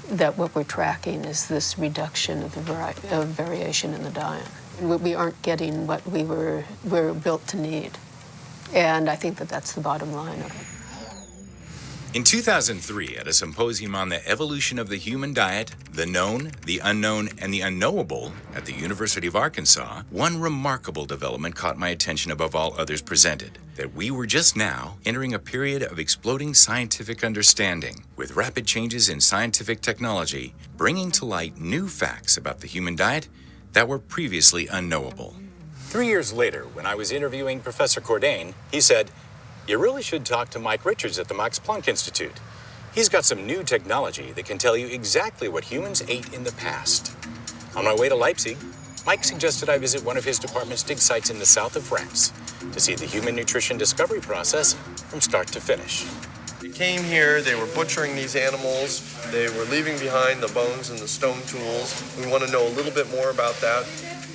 that what we're tracking is this reduction of the variation in the diet. We aren't getting what we're built to need. And I think that that's the bottom line of it. In 2003, at a symposium on the evolution of the human diet, the known, the unknown, and the unknowable at the University of Arkansas, one remarkable development caught my attention above all others presented, that we were just now entering a period of exploding scientific understanding, with rapid changes in scientific technology, bringing to light new facts about the human diet that were previously unknowable. 3 years later, when I was interviewing Professor Cordain, he said, "You really should talk to Mike Richards at the Max Planck Institute. He's got some new technology that can tell you exactly what humans ate in the past." On my way to Leipzig, Mike suggested I visit one of his department's dig sites in the south of France to see the human nutrition discovery process from start to finish. They came here, they were butchering these animals, they were leaving behind the bones and the stone tools. We want to know a little bit more about that.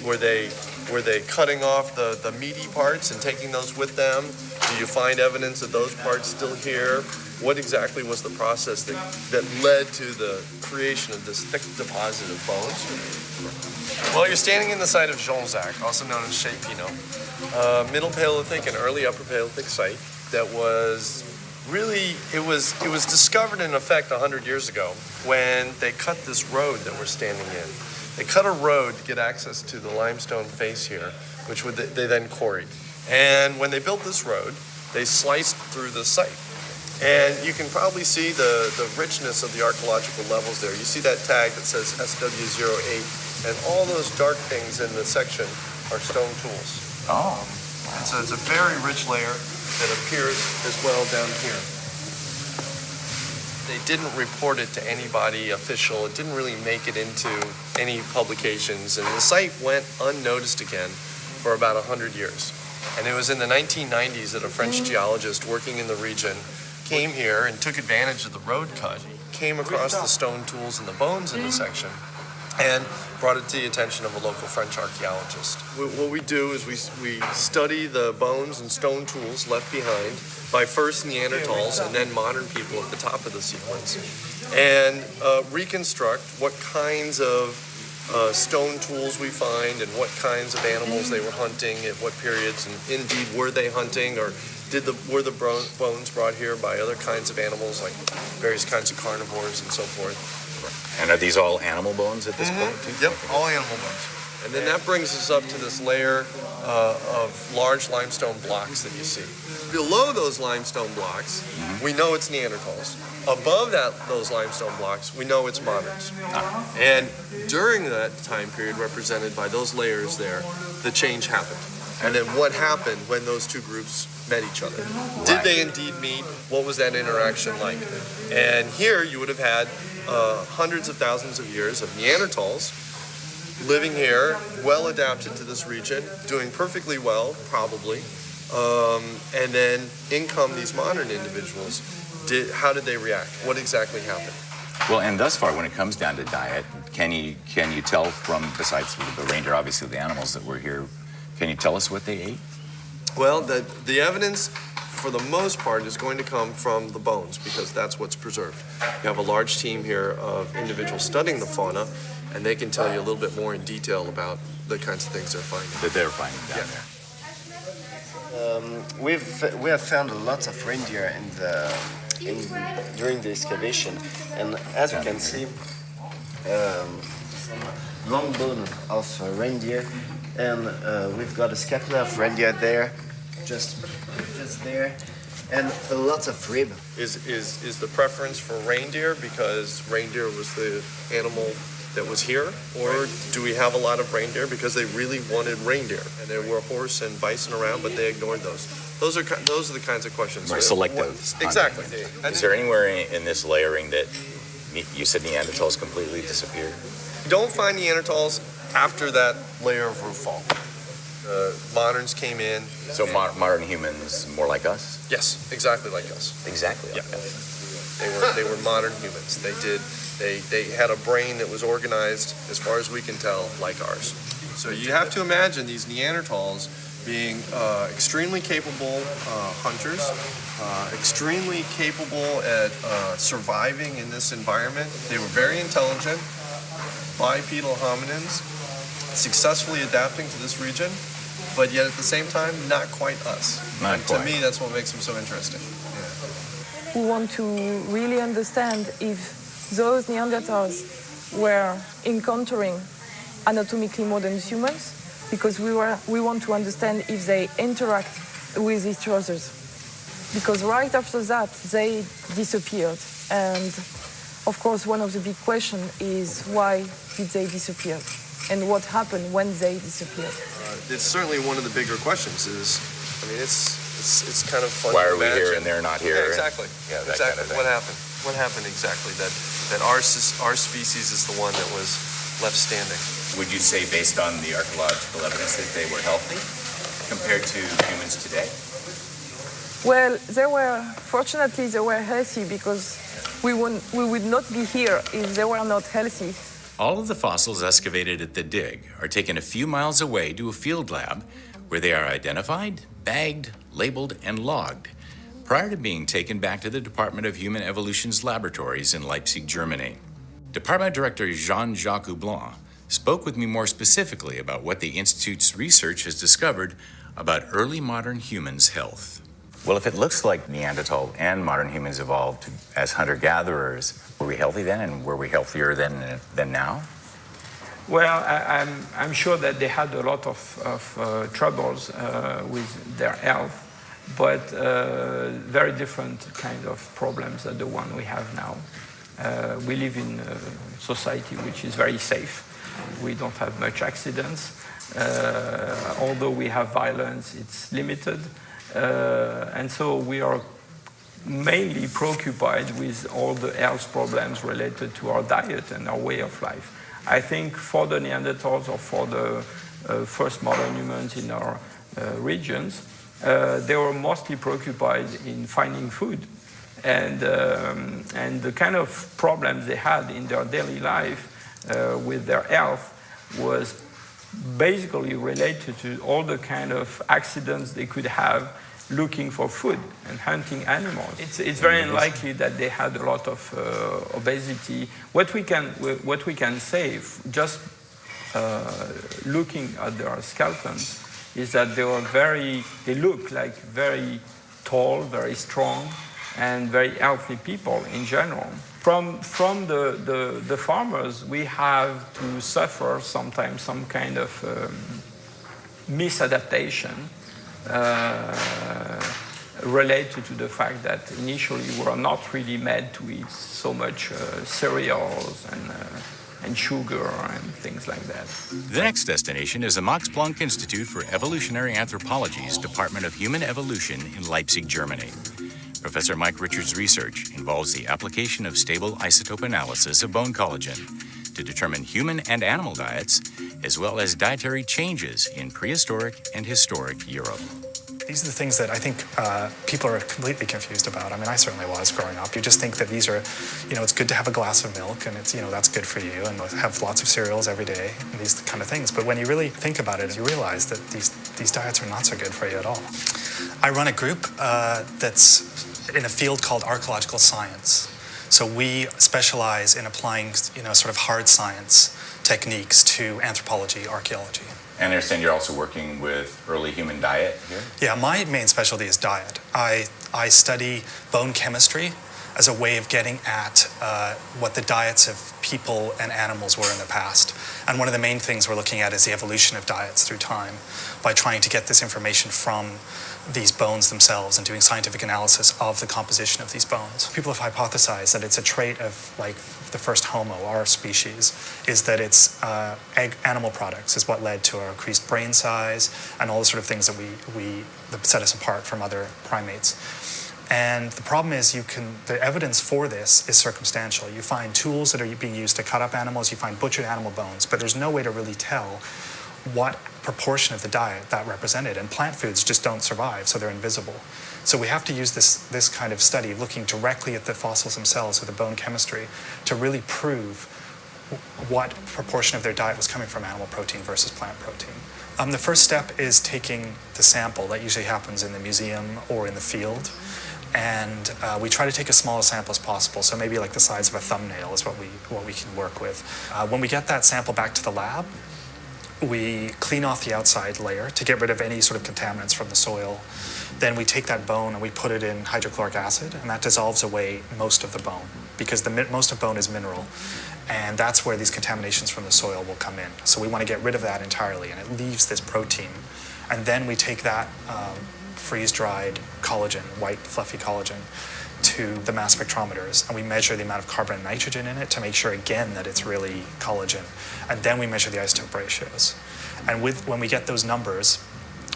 Were they cutting off the meaty parts and taking those with them? Do you find evidence of those parts still here? What exactly was the process that led to the creation of this thick deposit of bones? Well, you're standing in the site of Jonzac, also known as Chez Pinot, Middle Paleolithic and early Upper Paleolithic site that was really, it was discovered in effect 100 years ago when they cut this road that we're standing in. They cut a road to get access to the limestone face here, which they then quarried. And when they built this road, they sliced through the site. And you can probably see the richness of the archaeological levels there. You see that tag that says SW08, and all those dark things in the section are stone tools. Oh. And so it's a very rich layer that appears as well down here. They didn't report it to anybody official. It didn't really make it into any publications. And the site went unnoticed again for about 100 years. And it was in the 1990s that a French geologist working in the region came here and took advantage of the road cut, came across the stone tools and the bones in the section, and brought it to the attention of a local French archaeologist. What we do is we study the bones and stone tools left behind by first Neanderthals and then modern people at the top of the sequence, and reconstruct what kinds of stone tools we find and what kinds of animals they were hunting at what periods, and indeed were they hunting, or were the bones brought here by other kinds of animals like various kinds of carnivores and so forth. And are these all animal bones at this point, too? Yep, all animal bones. And then that brings us up to this layer of large limestone blocks that you see. Below those limestone blocks, we know it's Neanderthals. Above those limestone blocks, we know it's moderns. And during that time period represented by those layers there, the change happened. And then what happened when those two groups met each other? Did they indeed meet? What was that interaction like? And here you would have had hundreds of thousands of years of Neanderthals living here, well adapted to this region, doing perfectly well, probably. And then in come these modern individuals. How did they react? What exactly happened? Well, and thus far, when it comes down to diet, can you tell from, besides the reindeer, obviously the animals that were here, can you tell us what they ate? Well, the evidence, for the most part, is going to come from the bones, because that's what's preserved. You have a large team here of individuals studying the fauna, and they can tell you a little bit more in detail about the kinds of things they're finding. That they're finding down there. We have found lots of reindeer during the excavation, and as you can see, long bone of reindeer, and we've got a scapula of reindeer there, just there, and a lot of rib. Is the preference for reindeer because reindeer was the animal that was here, or do we have a lot of reindeer because they really wanted reindeer and there were horse and bison around, but they ignored those? Those are the kinds of questions. Right, selective. Exactly. Is there anywhere in this layering that you said Neanderthals completely disappeared? You don't find Neanderthals after that layer of roof fall. Moderns came in. So modern humans more like us? Yes, exactly like us. Exactly like us. They were modern humans. They had a brain that was organized, as far as we can tell, like ours. So you have to imagine these Neanderthals being extremely capable hunters, extremely capable at surviving in this environment. They were very intelligent, bipedal hominins, successfully adapting to this region, but yet at the same time, not quite us. To me, that's what makes them so interesting. We want to really understand if those Neanderthals were encountering anatomically modern humans, because we want to understand if they interact with each other. Because right after that, they disappeared. And of course, one of the big questions is why did they disappear? And what happened when they disappeared? It's certainly one of the bigger questions is, I mean, it's kind of fun Why to are we imagine. here and they're not here? Yeah, exactly. Yeah, that exactly. kind of thing. What happened? What happened exactly? That our species is the one that was left standing. Would you say, based on the archaeological evidence, that they were healthy compared to humans today? Well, fortunately, they were healthy, because we would not be here if they were not healthy. All of the fossils excavated at the dig are taken a few miles away to a field lab where they are identified, bagged, labeled, and logged prior to being taken back to the Department of Human Evolution's laboratories in Leipzig, Germany. Department Director Jean-Jacques Houblon spoke with me more specifically about what the Institute's research has discovered about early modern humans' health. Well, if it looks like Neanderthal and modern humans evolved as hunter-gatherers, were we healthy then, and were we healthier than now? Well, I'm sure that they had a lot of troubles with their health, but very different kind of problems than the one we have now. We live in a society which is very safe. We don't have much accidents. Although we have violence, it's limited. And so we are mainly preoccupied with all the health problems related to our diet and our way of life. I think for the Neanderthals or for the first modern humans in our regions, they were mostly preoccupied in finding food. And the kind of problems they had in their daily life with their health was basically related to all the kind of accidents they could have looking for food and hunting animals. It's very unlikely that they had a lot of obesity. What we can say, just looking at their skeletons, is that they look like very tall, very strong, and very healthy people in general. From the farmers, we have to suffer sometimes some kind of misadaptation related to the fact that initially we were not really made to eat so much cereals and sugar and things like that. The next destination is the Max Planck Institute for Evolutionary Anthropology's Department of Human Evolution in Leipzig, Germany. Professor Mike Richards' research involves the application of stable isotope analysis of bone collagen to determine human and animal diets, as well as dietary changes in prehistoric and historic Europe. These are the things that I think people are completely confused about. I mean, I certainly was growing up. You just think that these are, it's good to have a glass of milk, and it's, that's good for you, and have lots of cereals every day, and these kind of things. But when you really think about it, you realize that these diets are not so good for you at all. I run a group that's in a field called archaeological science. So we specialize in applying, sort of hard science techniques to anthropology, archaeology. And I understand you're also working with early human diet here? Yeah, my main specialty is diet. I study bone chemistry as a way of getting at what the diets of people and animals were in the past. And one of the main things we're looking at is the evolution of diets through time by trying to get this information from these bones themselves and doing scientific analysis of the composition of these bones. People have hypothesized that it's a trait of the first Homo, our species, is that it's animal products is what led to our increased brain size and all the sort of things that set us apart from other primates. And the problem is the evidence for this is circumstantial. You find tools that are being used to cut up animals, you find butchered animal bones, but there's no way to really tell what proportion of the diet that represented, and plant foods just don't survive, so they're invisible. So we have to use this kind of study, looking directly at the fossils themselves with the bone chemistry, to really prove what proportion of their diet was coming from animal protein versus plant protein. The first step is taking the sample. That usually happens in the museum or in the field. And we try to take as small a sample as possible, so maybe like the size of a thumbnail is what we can work with. When we get that sample back to the lab, we clean off the outside layer to get rid of any sort of contaminants from the soil. Then we take that bone and we put it in hydrochloric acid, and that dissolves away most of the bone, because most of bone is mineral. And that's where these contaminations from the soil will come in. So we want to get rid of that entirely, and it leaves this protein. And then we take that freeze-dried collagen, white fluffy collagen, to the mass spectrometers, and we measure the amount of carbon and nitrogen in it to make sure again that it's really collagen. And then we measure the isotope ratios. And when we get those numbers,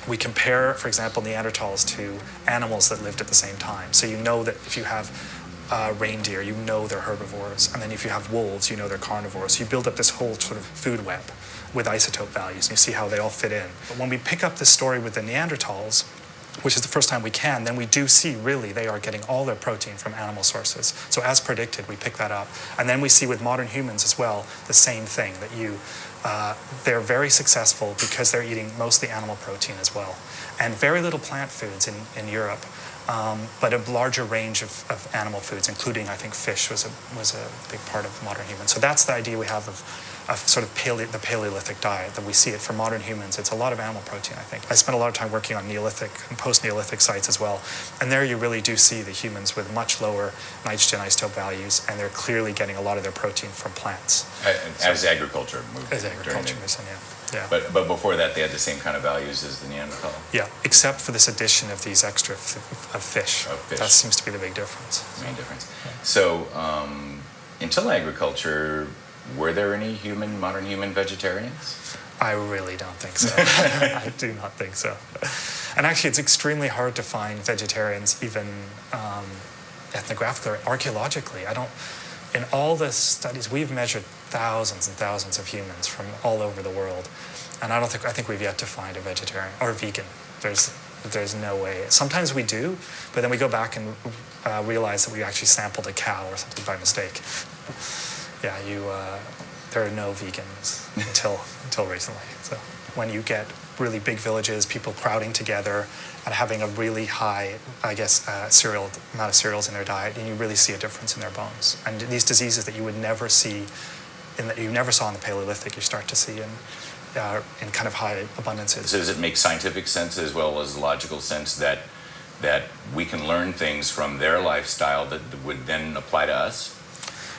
we compare, for example, Neanderthals to animals that lived at the same time. So you know that if you have reindeer, you know they're herbivores, and then if you have wolves, you know they're carnivores. So you build up this whole sort of food web with isotope values, and you see how they all fit in. But when we pick up this story with the Neanderthals, which is the first time we can, then we do see really they are getting all their protein from animal sources. So as predicted, we pick that up. And then we see with modern humans as well, the same thing, that they're very successful because they're eating mostly animal protein as well. And very little plant foods in Europe, but a larger range of animal foods, including, I think, fish was a big part of modern humans. So that's the idea we have of sort of the Paleolithic diet, that we see it for modern humans. It's a lot of animal protein, I think. I spent a lot of time working on Neolithic and post-Neolithic sites as well. And there you really do see the humans with much lower nitrogen isotope values, and they're clearly getting a lot of their protein from plants. As agriculture moved. As agriculture moves in, yeah. But before that, they had the same kind of values as the Neanderthal? Yeah, except for this addition of these extra of fish. That seems to be the big difference. Main difference. So, until agriculture, were there any modern human vegetarians? I really don't think so. I do not think so. And actually, it's extremely hard to find vegetarians, even ethnographically or archaeologically. In all the studies, we've measured thousands and thousands of humans from all over the world, and I think we've yet to find a vegetarian or vegan. There's no way. Sometimes we do, but then we go back and realize that we actually sampled a cow or something by mistake. Yeah, there are no vegans until recently. So when you get really big villages, people crowding together and having a really high, I guess, amount of cereals in their diet, and you really see a difference in their bones. And these diseases that you would never see, you never saw in the Paleolithic, you start to see in kind of high abundances. So does it make scientific sense as well as logical sense that we can learn things from their lifestyle that would then apply to us?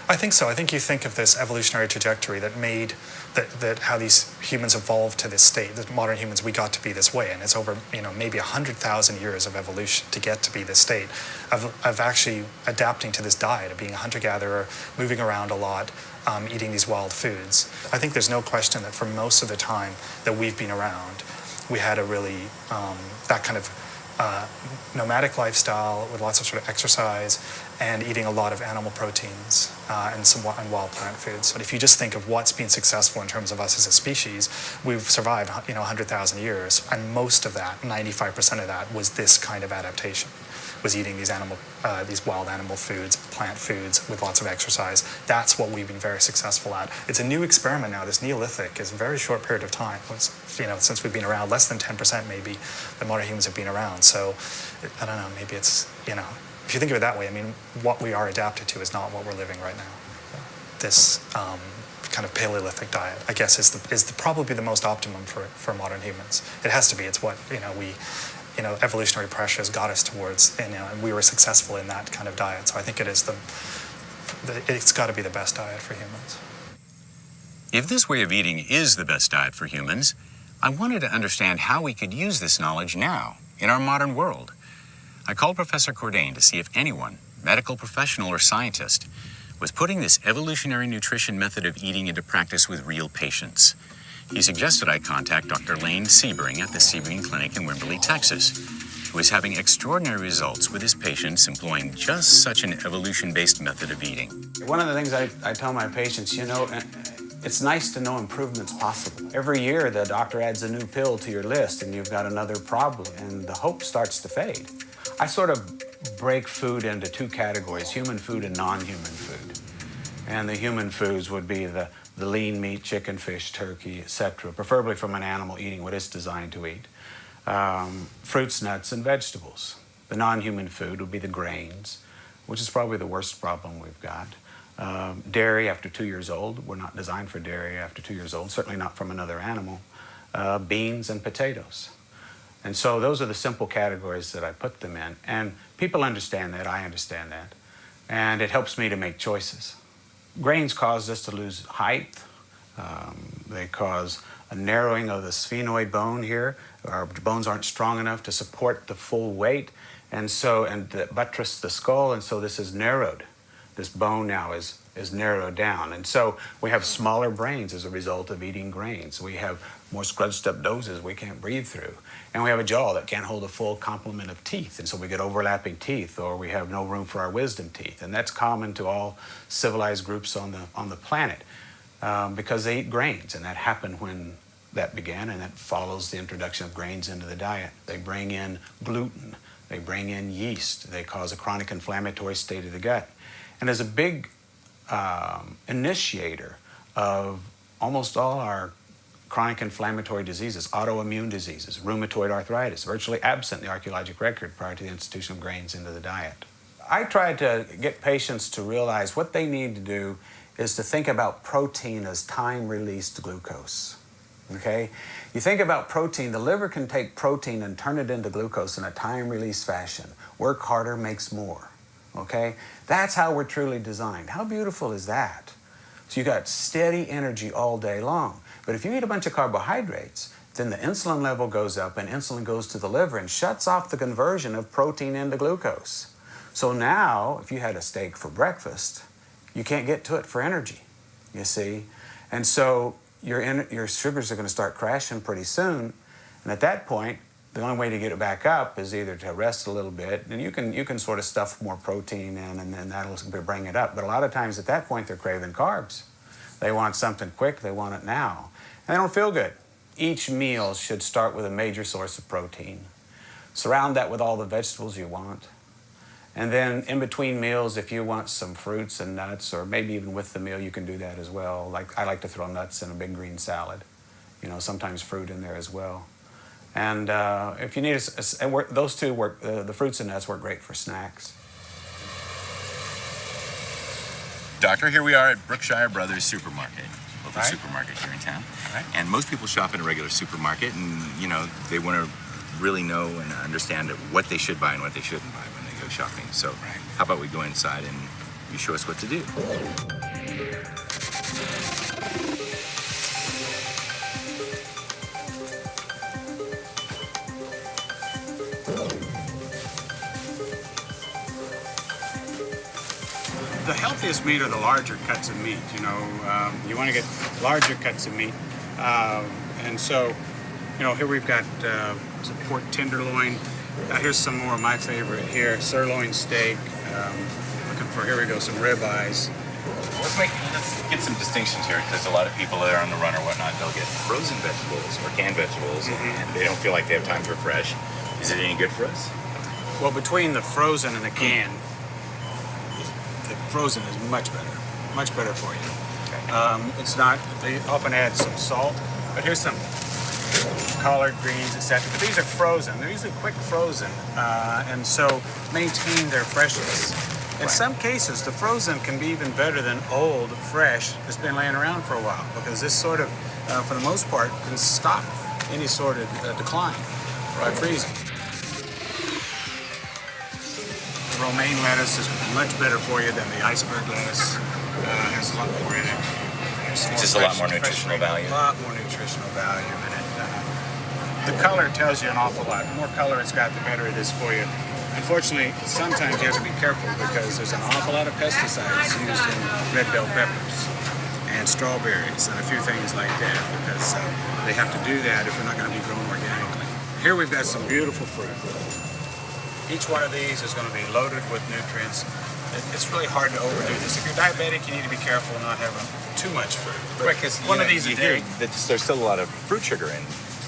I think so. I think you think of this evolutionary trajectory that made that how these humans evolved to this state. The modern humans, we got to be this way, and it's over maybe 100,000 years of evolution to get to be this state of actually adapting to this diet of being a hunter-gatherer, moving around a lot, eating these wild foods. I think there's no question that for most of the time that we've been around, we had a really that kind of nomadic lifestyle with lots of sort of exercise and eating a lot of animal proteins and wild plant foods. But if you just think of what's been successful in terms of us as a species, we've survived 100,000 years, and most of that, 95% of that, was this kind of adaptation, was eating these wild animal foods, plant foods with lots of exercise. That's what we've been very successful at. It's a new experiment now. This Neolithic is a very short period of time. Since we've been around, less than 10% maybe the modern humans have been around. So I don't know, maybe it's, if you think of it that way, I mean, what we are adapted to is not what we're living right now. This kind of Paleolithic diet, I guess, is probably the most optimum for modern humans. It has to be. It's what, evolutionary pressures got us towards, and we were successful in that kind of diet. So I think it is it's got to be the best diet for humans. If this way of eating is the best diet for humans, I wanted to understand how we could use this knowledge now in our modern world. I called Professor Cordain to see if anyone, medical professional or scientist, was putting this evolutionary nutrition method of eating into practice with real patients. He suggested I contact Dr. Lane Sebring at the Sebring Clinic in Wimberley, Texas, who is having extraordinary results with his patients employing just such an evolution-based method of eating. One of the things I tell my patients, it's nice to know improvement's possible. Every year, the doctor adds a new pill to your list, and you've got another problem, and the hope starts to fade. I sort of break food into two categories, human food and non-human food. And the human foods would be the lean meat, chicken, fish, turkey, etc., preferably from an animal eating what it's designed to eat. Fruits, nuts, and vegetables. The non-human food would be the grains, which is probably the worst problem we've got. Dairy after 2 years old. We're not designed for dairy after 2 years old, certainly not from another animal. Beans and potatoes. And so those are the simple categories that I put them in. And people understand that, I understand that. And it helps me to make choices. Grains cause us to lose height. They cause a narrowing of the sphenoid bone here. Our bones aren't strong enough to support the full weight, and buttress the skull, and so this is narrowed. This bone now is narrowed down, and so we have smaller brains as a result of eating grains. We have more scrunched up noses we can't breathe through, and we have a jaw that can't hold a full complement of teeth, and so we get overlapping teeth, or we have no room for our wisdom teeth, and that's common to all civilized groups on the planet because they eat grains, and that happened when that began, and that follows the introduction of grains into the diet. They bring in gluten, they bring in yeast, they cause a chronic inflammatory state of the gut. And as a big initiator of almost all our chronic inflammatory diseases, autoimmune diseases, rheumatoid arthritis, virtually absent in the archaeologic record prior to the institution of grains into the diet. I tried to get patients to realize what they need to do is to think about protein as time-released glucose. Okay? You think about protein, the liver can take protein and turn it into glucose in a time-release fashion. Work harder makes more. Okay? That's how we're truly designed. How beautiful is that? So you got steady energy all day long. But if you eat a bunch of carbohydrates, then the insulin level goes up and insulin goes to the liver and shuts off the conversion of protein into glucose. So now, if you had a steak for breakfast, you can't get to it for energy, you see? And so your sugars are going to start crashing pretty soon, and at that point, the only way to get it back up is either to rest a little bit, and you can sort of stuff more protein in, and then that'll bring it up. But a lot of times at that point, they're craving carbs. They want something quick, they want it now, and they don't feel good. Each meal should start with a major source of protein. Surround that with all the vegetables you want. And then in between meals, if you want some fruits and nuts, or maybe even with the meal, you can do that as well. Like I like to throw nuts in a big green salad. You know, sometimes fruit in there as well. And if you need those two work, the fruits and nuts work great for snacks. Doctor, here we are at Brookshire Brothers Supermarket, local supermarket here in town. Right. And most people shop in a regular supermarket, and you know they want to really know and understand what they should buy and what they shouldn't buy when they go shopping. So how about we go inside and you show us what to do. The healthiest meat are the larger cuts of meat. You know, you want to get larger cuts of meat. And so, you know, here we've got some pork tenderloin. Here's some more of my favorite here, sirloin steak. Looking for, here we go, some rib eyes. Let's get some distinctions here, because a lot of people that are on the run or whatnot, they'll get frozen vegetables or canned vegetables, and they don't feel like they have time for fresh. Is it any good for us? Well, between the frozen and the canned, the frozen is much better for you. Okay. It's not, they often add some salt, but here's some collard greens, etc. But these are frozen. They're usually quick frozen, and so maintain their freshness. In some cases, the frozen can be even better than old, fresh, that's been laying around for a while, because this sort of, for the most part, can stop any sort of decline by freezing. The romaine lettuce is much better for you than the iceberg lettuce. Has a lot more in it. It's just a lot more nutritional value. A lot more nutritional value in it. The color tells you an awful lot. The more color it's got, the better it is for you. Unfortunately, sometimes you have to be careful because there's an awful lot of pesticides used in red bell peppers and strawberries and a few things like that, because they have to do that if they're not going to be grown organically. Here we've got some beautiful fruit. Each one of these is going to be loaded with nutrients. It's really hard to overdo this. If you're diabetic, you need to be careful not having too much fruit. But Right, because one of these a you hear day. that there's still a lot of fruit sugar in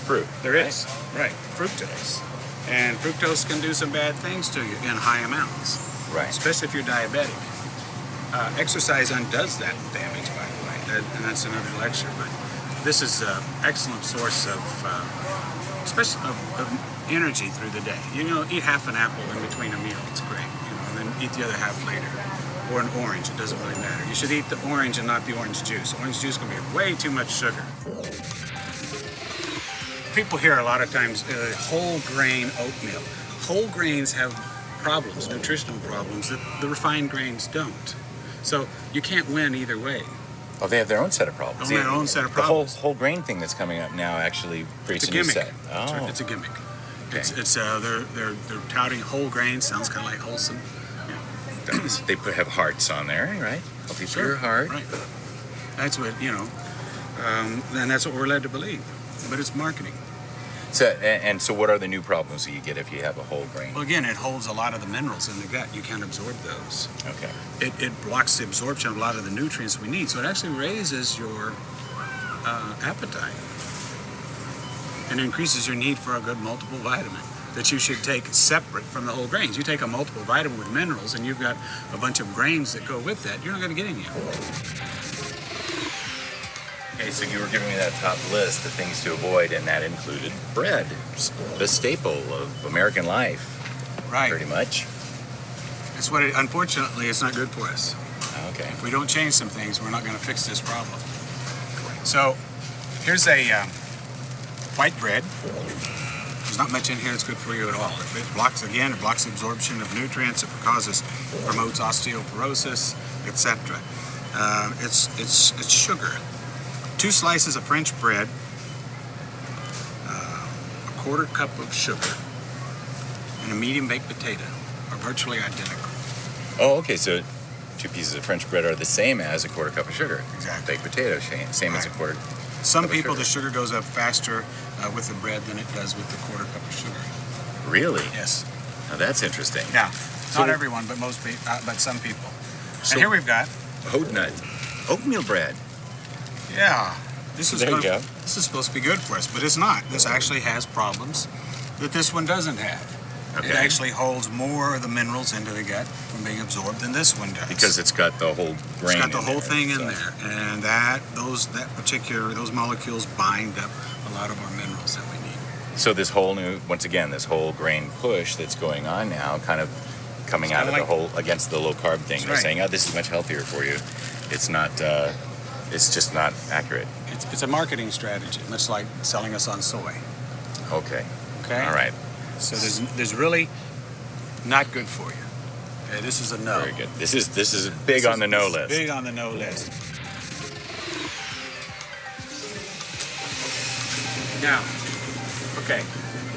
fruit. There is, right, fructose. And fructose can do some bad things to you in high amounts. Right. Especially if you're diabetic. Exercise undoes that damage, by the way, and that's another lecture. But this is an excellent source of, especially of energy through the day. You know, eat half an apple in between a meal. It's great. You know, and then eat the other half later. Or an orange. It doesn't really matter. You should eat the orange and not the orange juice. Orange juice can be way too much sugar. People hear a lot of times whole grain oatmeal. Whole grains have problems, nutritional problems, that the refined grains don't. So you can't win either way. Oh, they have their own set of problems. They have their own set of problems. The whole grain thing that's coming up now actually creates It's a a new gimmick. set. Oh, It's a gimmick. Okay. They're touting whole grains. Sounds kind of like wholesome. They have hearts on there, right? Healthy for your heart. Right. That's what and that's what we're led to believe. But it's marketing. So what are the new problems that you get if you have a whole grain? Well, again, it holds a lot of the minerals in the gut. You can't absorb those. Okay. It blocks the absorption of a lot of the nutrients we need. So it actually raises your appetite and increases your need for a good multiple vitamin that you should take separate from the whole grains. You take a multiple vitamin with minerals and you've got a bunch of grains that go with that, you're not going to get any of it. Okay, so you were giving me that top list of things to avoid, and that included bread, the staple of American life. Right. Pretty much. It's what unfortunately, it's not good for us. Okay. If we don't change some things, we're not going to fix this problem. So here's a white bread. There's not much in here that's good for you at all. It blocks the absorption of nutrients. It promotes osteoporosis, etc. It's sugar. 2 slices of French bread, a quarter cup of sugar, and a medium baked potato are virtually identical. Oh, okay. So 2 pieces of French bread are the same as a quarter cup of sugar. Exactly. Baked potato, same as a quarter. Some people, the sugar goes up faster with the bread than it does with the quarter cup of sugar. Really? Yes. Now that's interesting. Yeah. So Not everyone, but most people, but some people. So- And here we've got oatmeal bread. Yeah. This is There you go. This is supposed to be good for us, but it's not. This actually has problems that this one doesn't have. Okay. It actually holds more of the minerals into the gut from being absorbed than this one does. Because it's got the whole grain. It's got the in whole there, thing in so- there, and those molecules bind up a lot of our minerals that we need. So this whole grain push that's going on now, kind of coming It's out of kinda the whole against the low carb thing. That's They're right. saying, "Oh, this is much healthier for you." It's not. It's just not accurate. It's a marketing strategy, much like selling us on soy. Okay. Okay. All right. So there's really not good for you. Okay, this is a no. Very good. This is big on the no list. Big on the no list. Now, okay,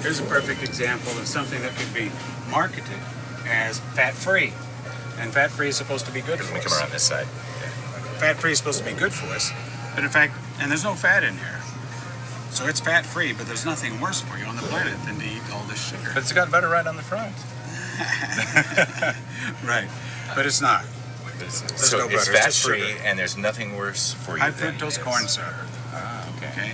here's a perfect example of something that could be marketed as fat-free. And fat-free is supposed to be good for us. Let me come around this side. Fat-free is supposed to be good for us, but in fact, and there's no fat in here. So it's fat-free, but there's nothing worse for you on the planet than to eat all this sugar. But it's got butter right on the front. Right, but it's not. So no it's butter, it's just fat-free, sugar. and there's nothing worse for you High than fructose this. corn syrup. Ah, okay. Okay,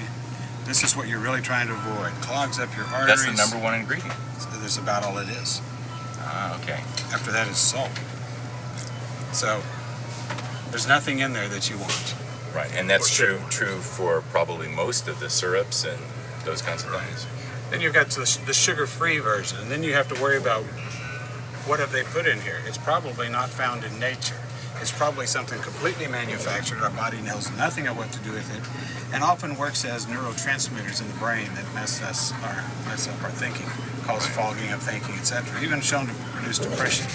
this is what you're really trying to avoid. Clogs up your That's arteries. the number one ingredient. That's about all it is. Ah, okay. After that is salt. So there's nothing in there that you want. Right, and that's true for probably most of the syrups and those kinds of things. Then you've got the sugar-free version, and then you have to worry about what have they put in here. It's probably not found in nature. It's probably something completely manufactured. Our body knows nothing of what to do with it, and often works as neurotransmitters in the brain that mess up our thinking, cause fogging of thinking, etc. Even shown to produce depression.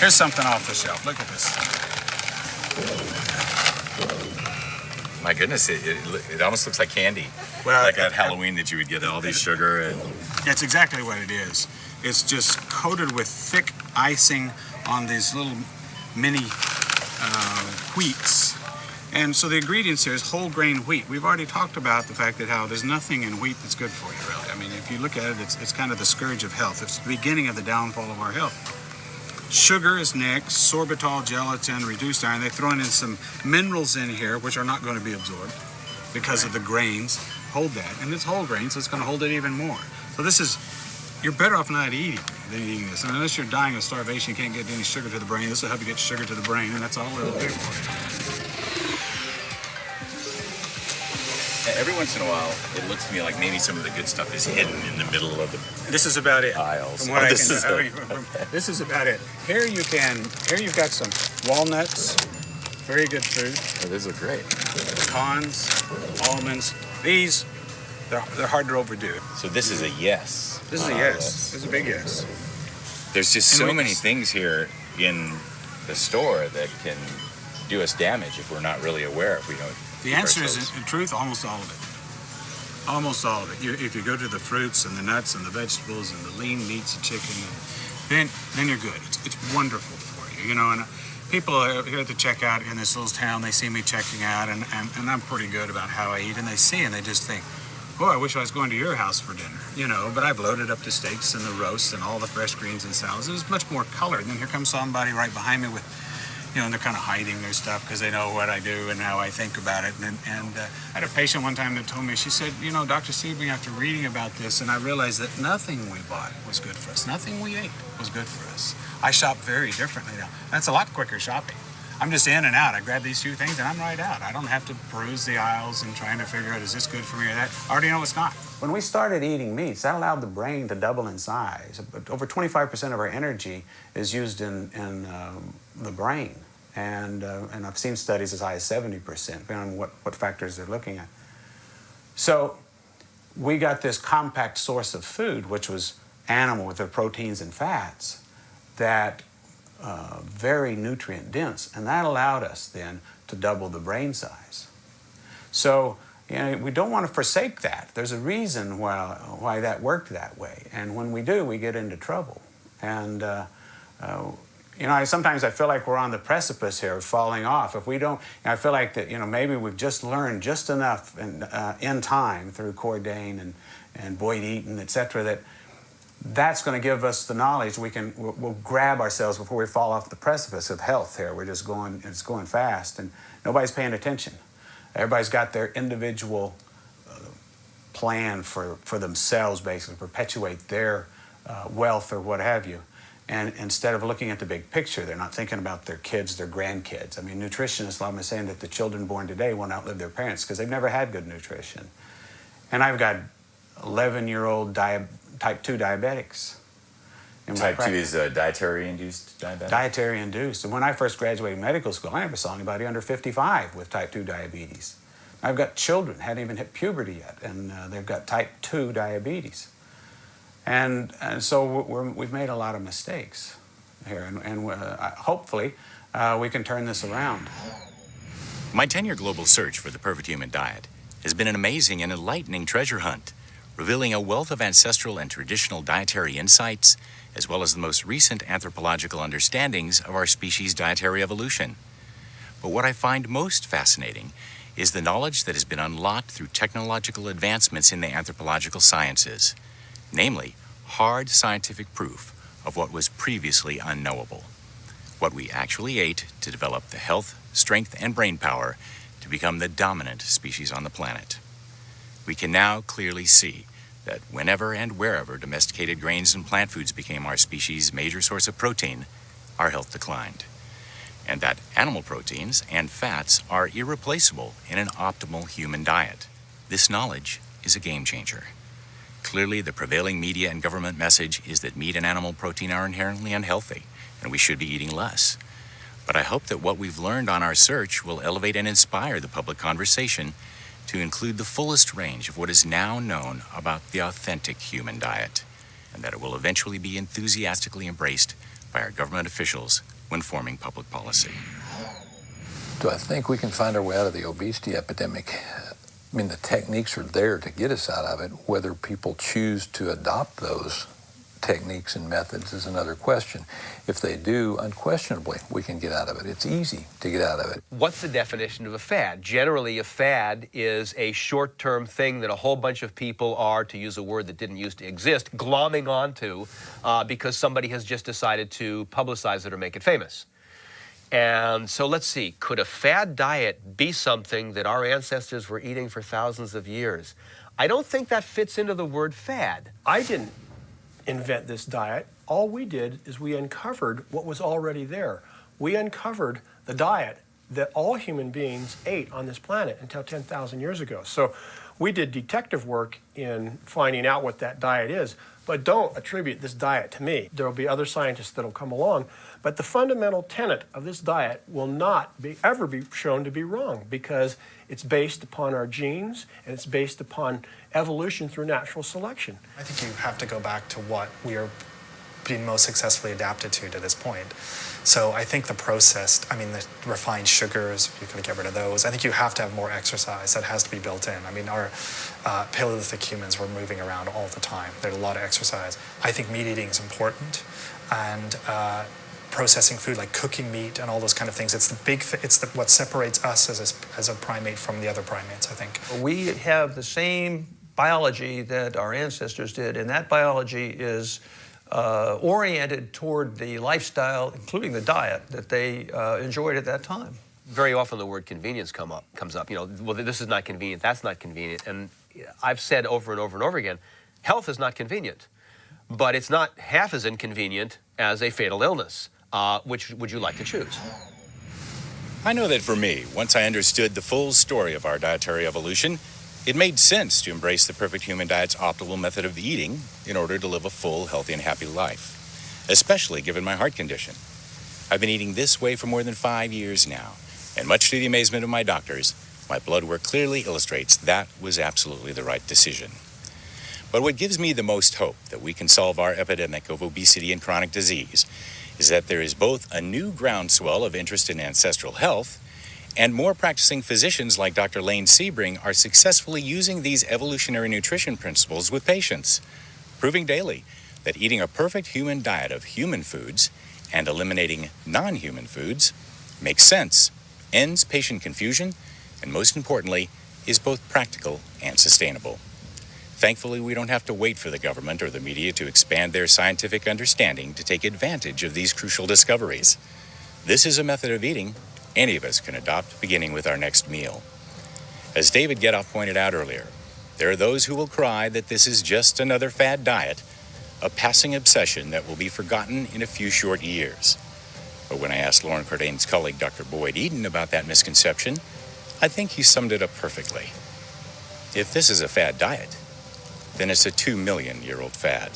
Here's something off the shelf. Look at this. My goodness, it almost looks like candy. Well, like at Halloween that you would get all these sugar and... That's exactly what it is. It's just coated with thick icing on these little mini wheats. And so the ingredients here is whole grain wheat. We've already talked about the fact that how there's nothing in wheat that's good for you, really. I mean, if you look at it, it's kind of the scourge of health. It's the beginning of the downfall of our health. Sugar is next, sorbitol, gelatin, reduced iron. They're throwing in some minerals in here, which are not going to be absorbed because of the grains. Hold that. And it's whole grain, so it's going to hold it even more. So this is, you're better off not eating than eating this. And unless you're dying of starvation, you can't get any sugar to the brain. This will help you get sugar to the brain, and that's all it'll do for you. Every once in a while, it looks to me like maybe some of the good stuff is hidden in the middle of the This is about it. aisles. From what this is this is about it. Here you've got some walnuts, very good food. Oh, these are great. Pecans, almonds. These, they're hard to overdo. So this is a yes. This is a yes. This is a big yes. There's just And so we- many things here in the store that can do us damage if we're not really aware, if we don't. The answer is, in truth, almost all of it. Almost all of it. If you go to the fruits and the nuts and the vegetables and the lean meats and chicken, then you're good. It's wonderful for you, you know. And people are here at the checkout in this little town, they see me checking out, and I'm pretty good about how I eat, and they see and they just think, oh, I wish I was going to your house for dinner, you know. But I've loaded up the steaks and the roasts and all the fresh greens and salads. There's much more color. And then here comes somebody right behind me with, you know, and they're kind of hiding their stuff because they know what I do and how I think about it. And I had a patient one time that told me, she said, you know, Dr. Sebring, after reading about this, and I realized that nothing we bought was good for us. Nothing we ate was good for us. I shop very differently now. That's a lot quicker shopping. I'm just in and out. I grab these few things and I'm right out. I don't have to peruse the aisles and trying to figure out, is this good for me or that? I already know it's not. When we started eating meats, that allowed the brain to double in size. Over 25% of our energy is used in the brain. And I've seen studies as high as 70%, depending on what factors they're looking at. So we got this compact source of food, which was animal with their proteins and fats, that very nutrient dense, and that allowed us then to double the brain size. So, you know, we don't want to forsake that. There's a reason why that worked that way, and when we do, we get into trouble. And you know, sometimes I feel like we're on the precipice here of falling off. If we don't, you know, I feel like that, you know, maybe we've just learned just enough in time through Cordain and Boyd Eaton, et cetera, that's going to give us the knowledge we'll grab ourselves before we fall off the precipice of health here. We're just going, it's going fast, and nobody's paying attention. Everybody's got their individual plan for themselves, basically, perpetuate their wealth or what have you. And instead of looking at the big picture, they're not thinking about their kids, their grandkids. I mean, nutritionists love me saying that the children born today won't outlive their parents because they've never had good nutrition. And I've got 11-year-old type 2 diabetics. Type 2 is dietary-induced diabetes? Dietary-induced. And when I first graduated medical school, I never saw anybody under 55 with type 2 diabetes. I've got children, hadn't even hit puberty yet, and they've got type 2 diabetes. And so we've made a lot of mistakes here, and hopefully we can turn this around. My 10-year global search for the perfect human diet has been an amazing and enlightening treasure hunt, revealing a wealth of ancestral and traditional dietary insights, as well as the most recent anthropological understandings of our species' dietary evolution. But what I find most fascinating is the knowledge that has been unlocked through technological advancements in the anthropological sciences, namely, hard scientific proof of what was previously unknowable, what we actually ate to develop the health, strength, and brain power to become the dominant species on the planet. We can now clearly see that whenever and wherever domesticated grains and plant foods became our species' major source of protein, our health declined, and that animal proteins and fats are irreplaceable in an optimal human diet. This knowledge is a game changer. Clearly, the prevailing media and government message is that meat and animal protein are inherently unhealthy, and we should be eating less. But I hope that what we've learned on our search will elevate and inspire the public conversation to include the fullest range of what is now known about the authentic human diet, and that it will eventually be enthusiastically embraced by our government officials when forming public policy. Do I think we can find our way out of the obesity epidemic? I mean, the techniques are there to get us out of it. Whether people choose to adopt those techniques and methods is another question. If they do, unquestionably, we can get out of it. It's easy to get out of it. What's the definition of a fad? Generally, a fad is a short-term thing that a whole bunch of people are, to use a word that didn't used to exist, glomming onto because somebody has just decided to publicize it or make it famous. And so let's see, could a fad diet be something that our ancestors were eating for thousands of years? I don't think that fits into the word fad. I didn't invent this diet. All we did is we uncovered what was already there. We uncovered the diet that all human beings ate on this planet until 10,000 years ago. So we did detective work in finding out what that diet is, but don't attribute this diet to me. There will be other scientists that will come along, but the fundamental tenet of this diet will not ever be shown to be wrong because it's based upon our genes and it's based upon evolution through natural selection. I think you have to go back to what we are being most successfully adapted to this point. So I think the processed, the refined sugars, you can get rid of those. I think you have to have more exercise. That has to be built in. Our Paleolithic humans were moving around all the time. There's a lot of exercise. I think meat eating is important, and processing food like cooking meat and all those kind of things. It's what separates us as a primate from the other primates, I think. We have the same biology that our ancestors did, and that biology is oriented toward the lifestyle, including the diet, that they enjoyed at that time. Very often the word convenience comes up. Well, this is not convenient, that's not convenient. And I've said over and over and over again, health is not convenient, but it's not half as inconvenient as a fatal illness. Which would you like to choose? I know that for me, once I understood the full story of our dietary evolution, it made sense to embrace the Perfect Human Diet's optimal method of eating in order to live a full, healthy, and happy life, especially given my heart condition. I've been eating this way for more than 5 years now, and much to the amazement of my doctors, my blood work clearly illustrates that was absolutely the right decision. But what gives me the most hope that we can solve our epidemic of obesity and chronic disease is that there is both a new groundswell of interest in ancestral health, and more practicing physicians like Dr. Lane Sebring are successfully using these evolutionary nutrition principles with patients, proving daily that eating a perfect human diet of human foods and eliminating non-human foods makes sense, ends patient confusion, and most importantly, is both practical and sustainable. Thankfully, we don't have to wait for the government or the media to expand their scientific understanding to take advantage of these crucial discoveries. This is a method of eating any of us can adopt, beginning with our next meal. As David Getoff pointed out earlier, there are those who will cry that this is just another fad diet, a passing obsession that will be forgotten in a few short years. But when I asked Loren Cordain's colleague, Dr. Boyd Eden, about that misconception, I think he summed it up perfectly. If this is a fad diet, then it's a 2-million-year-old fad.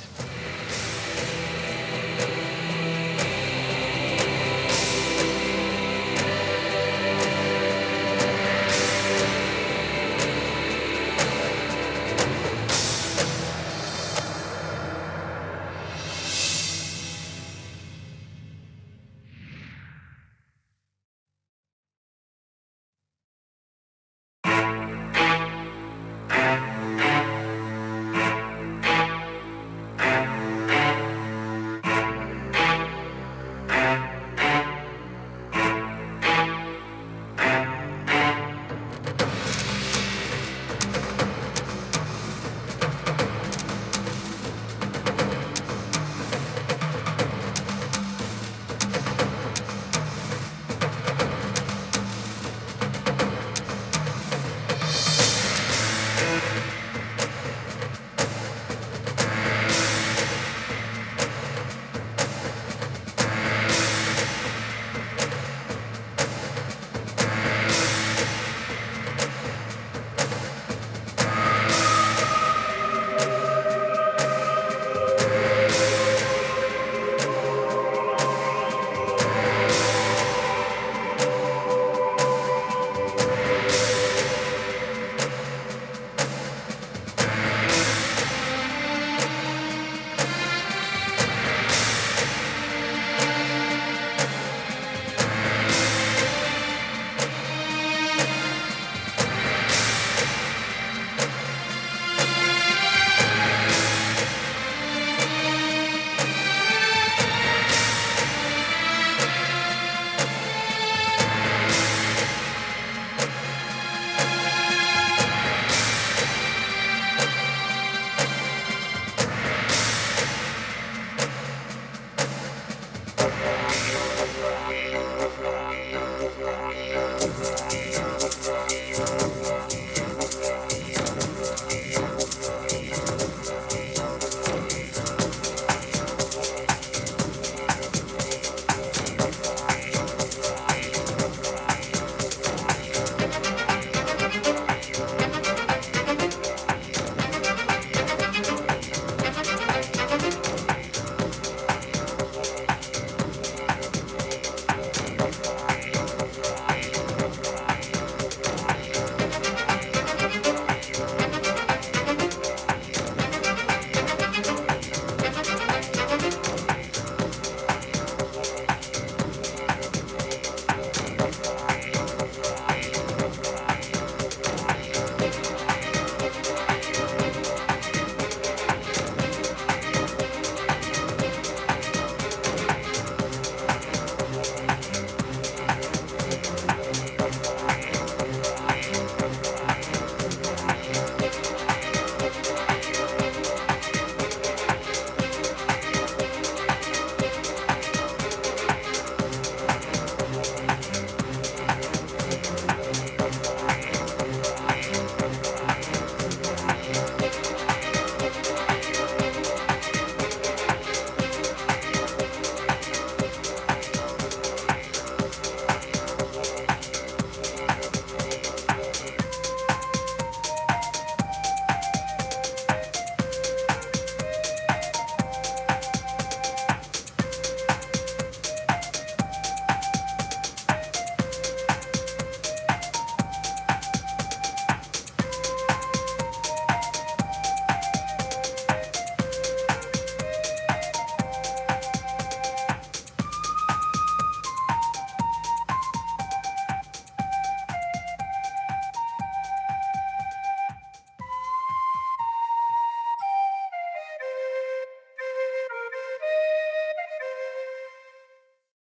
Bye.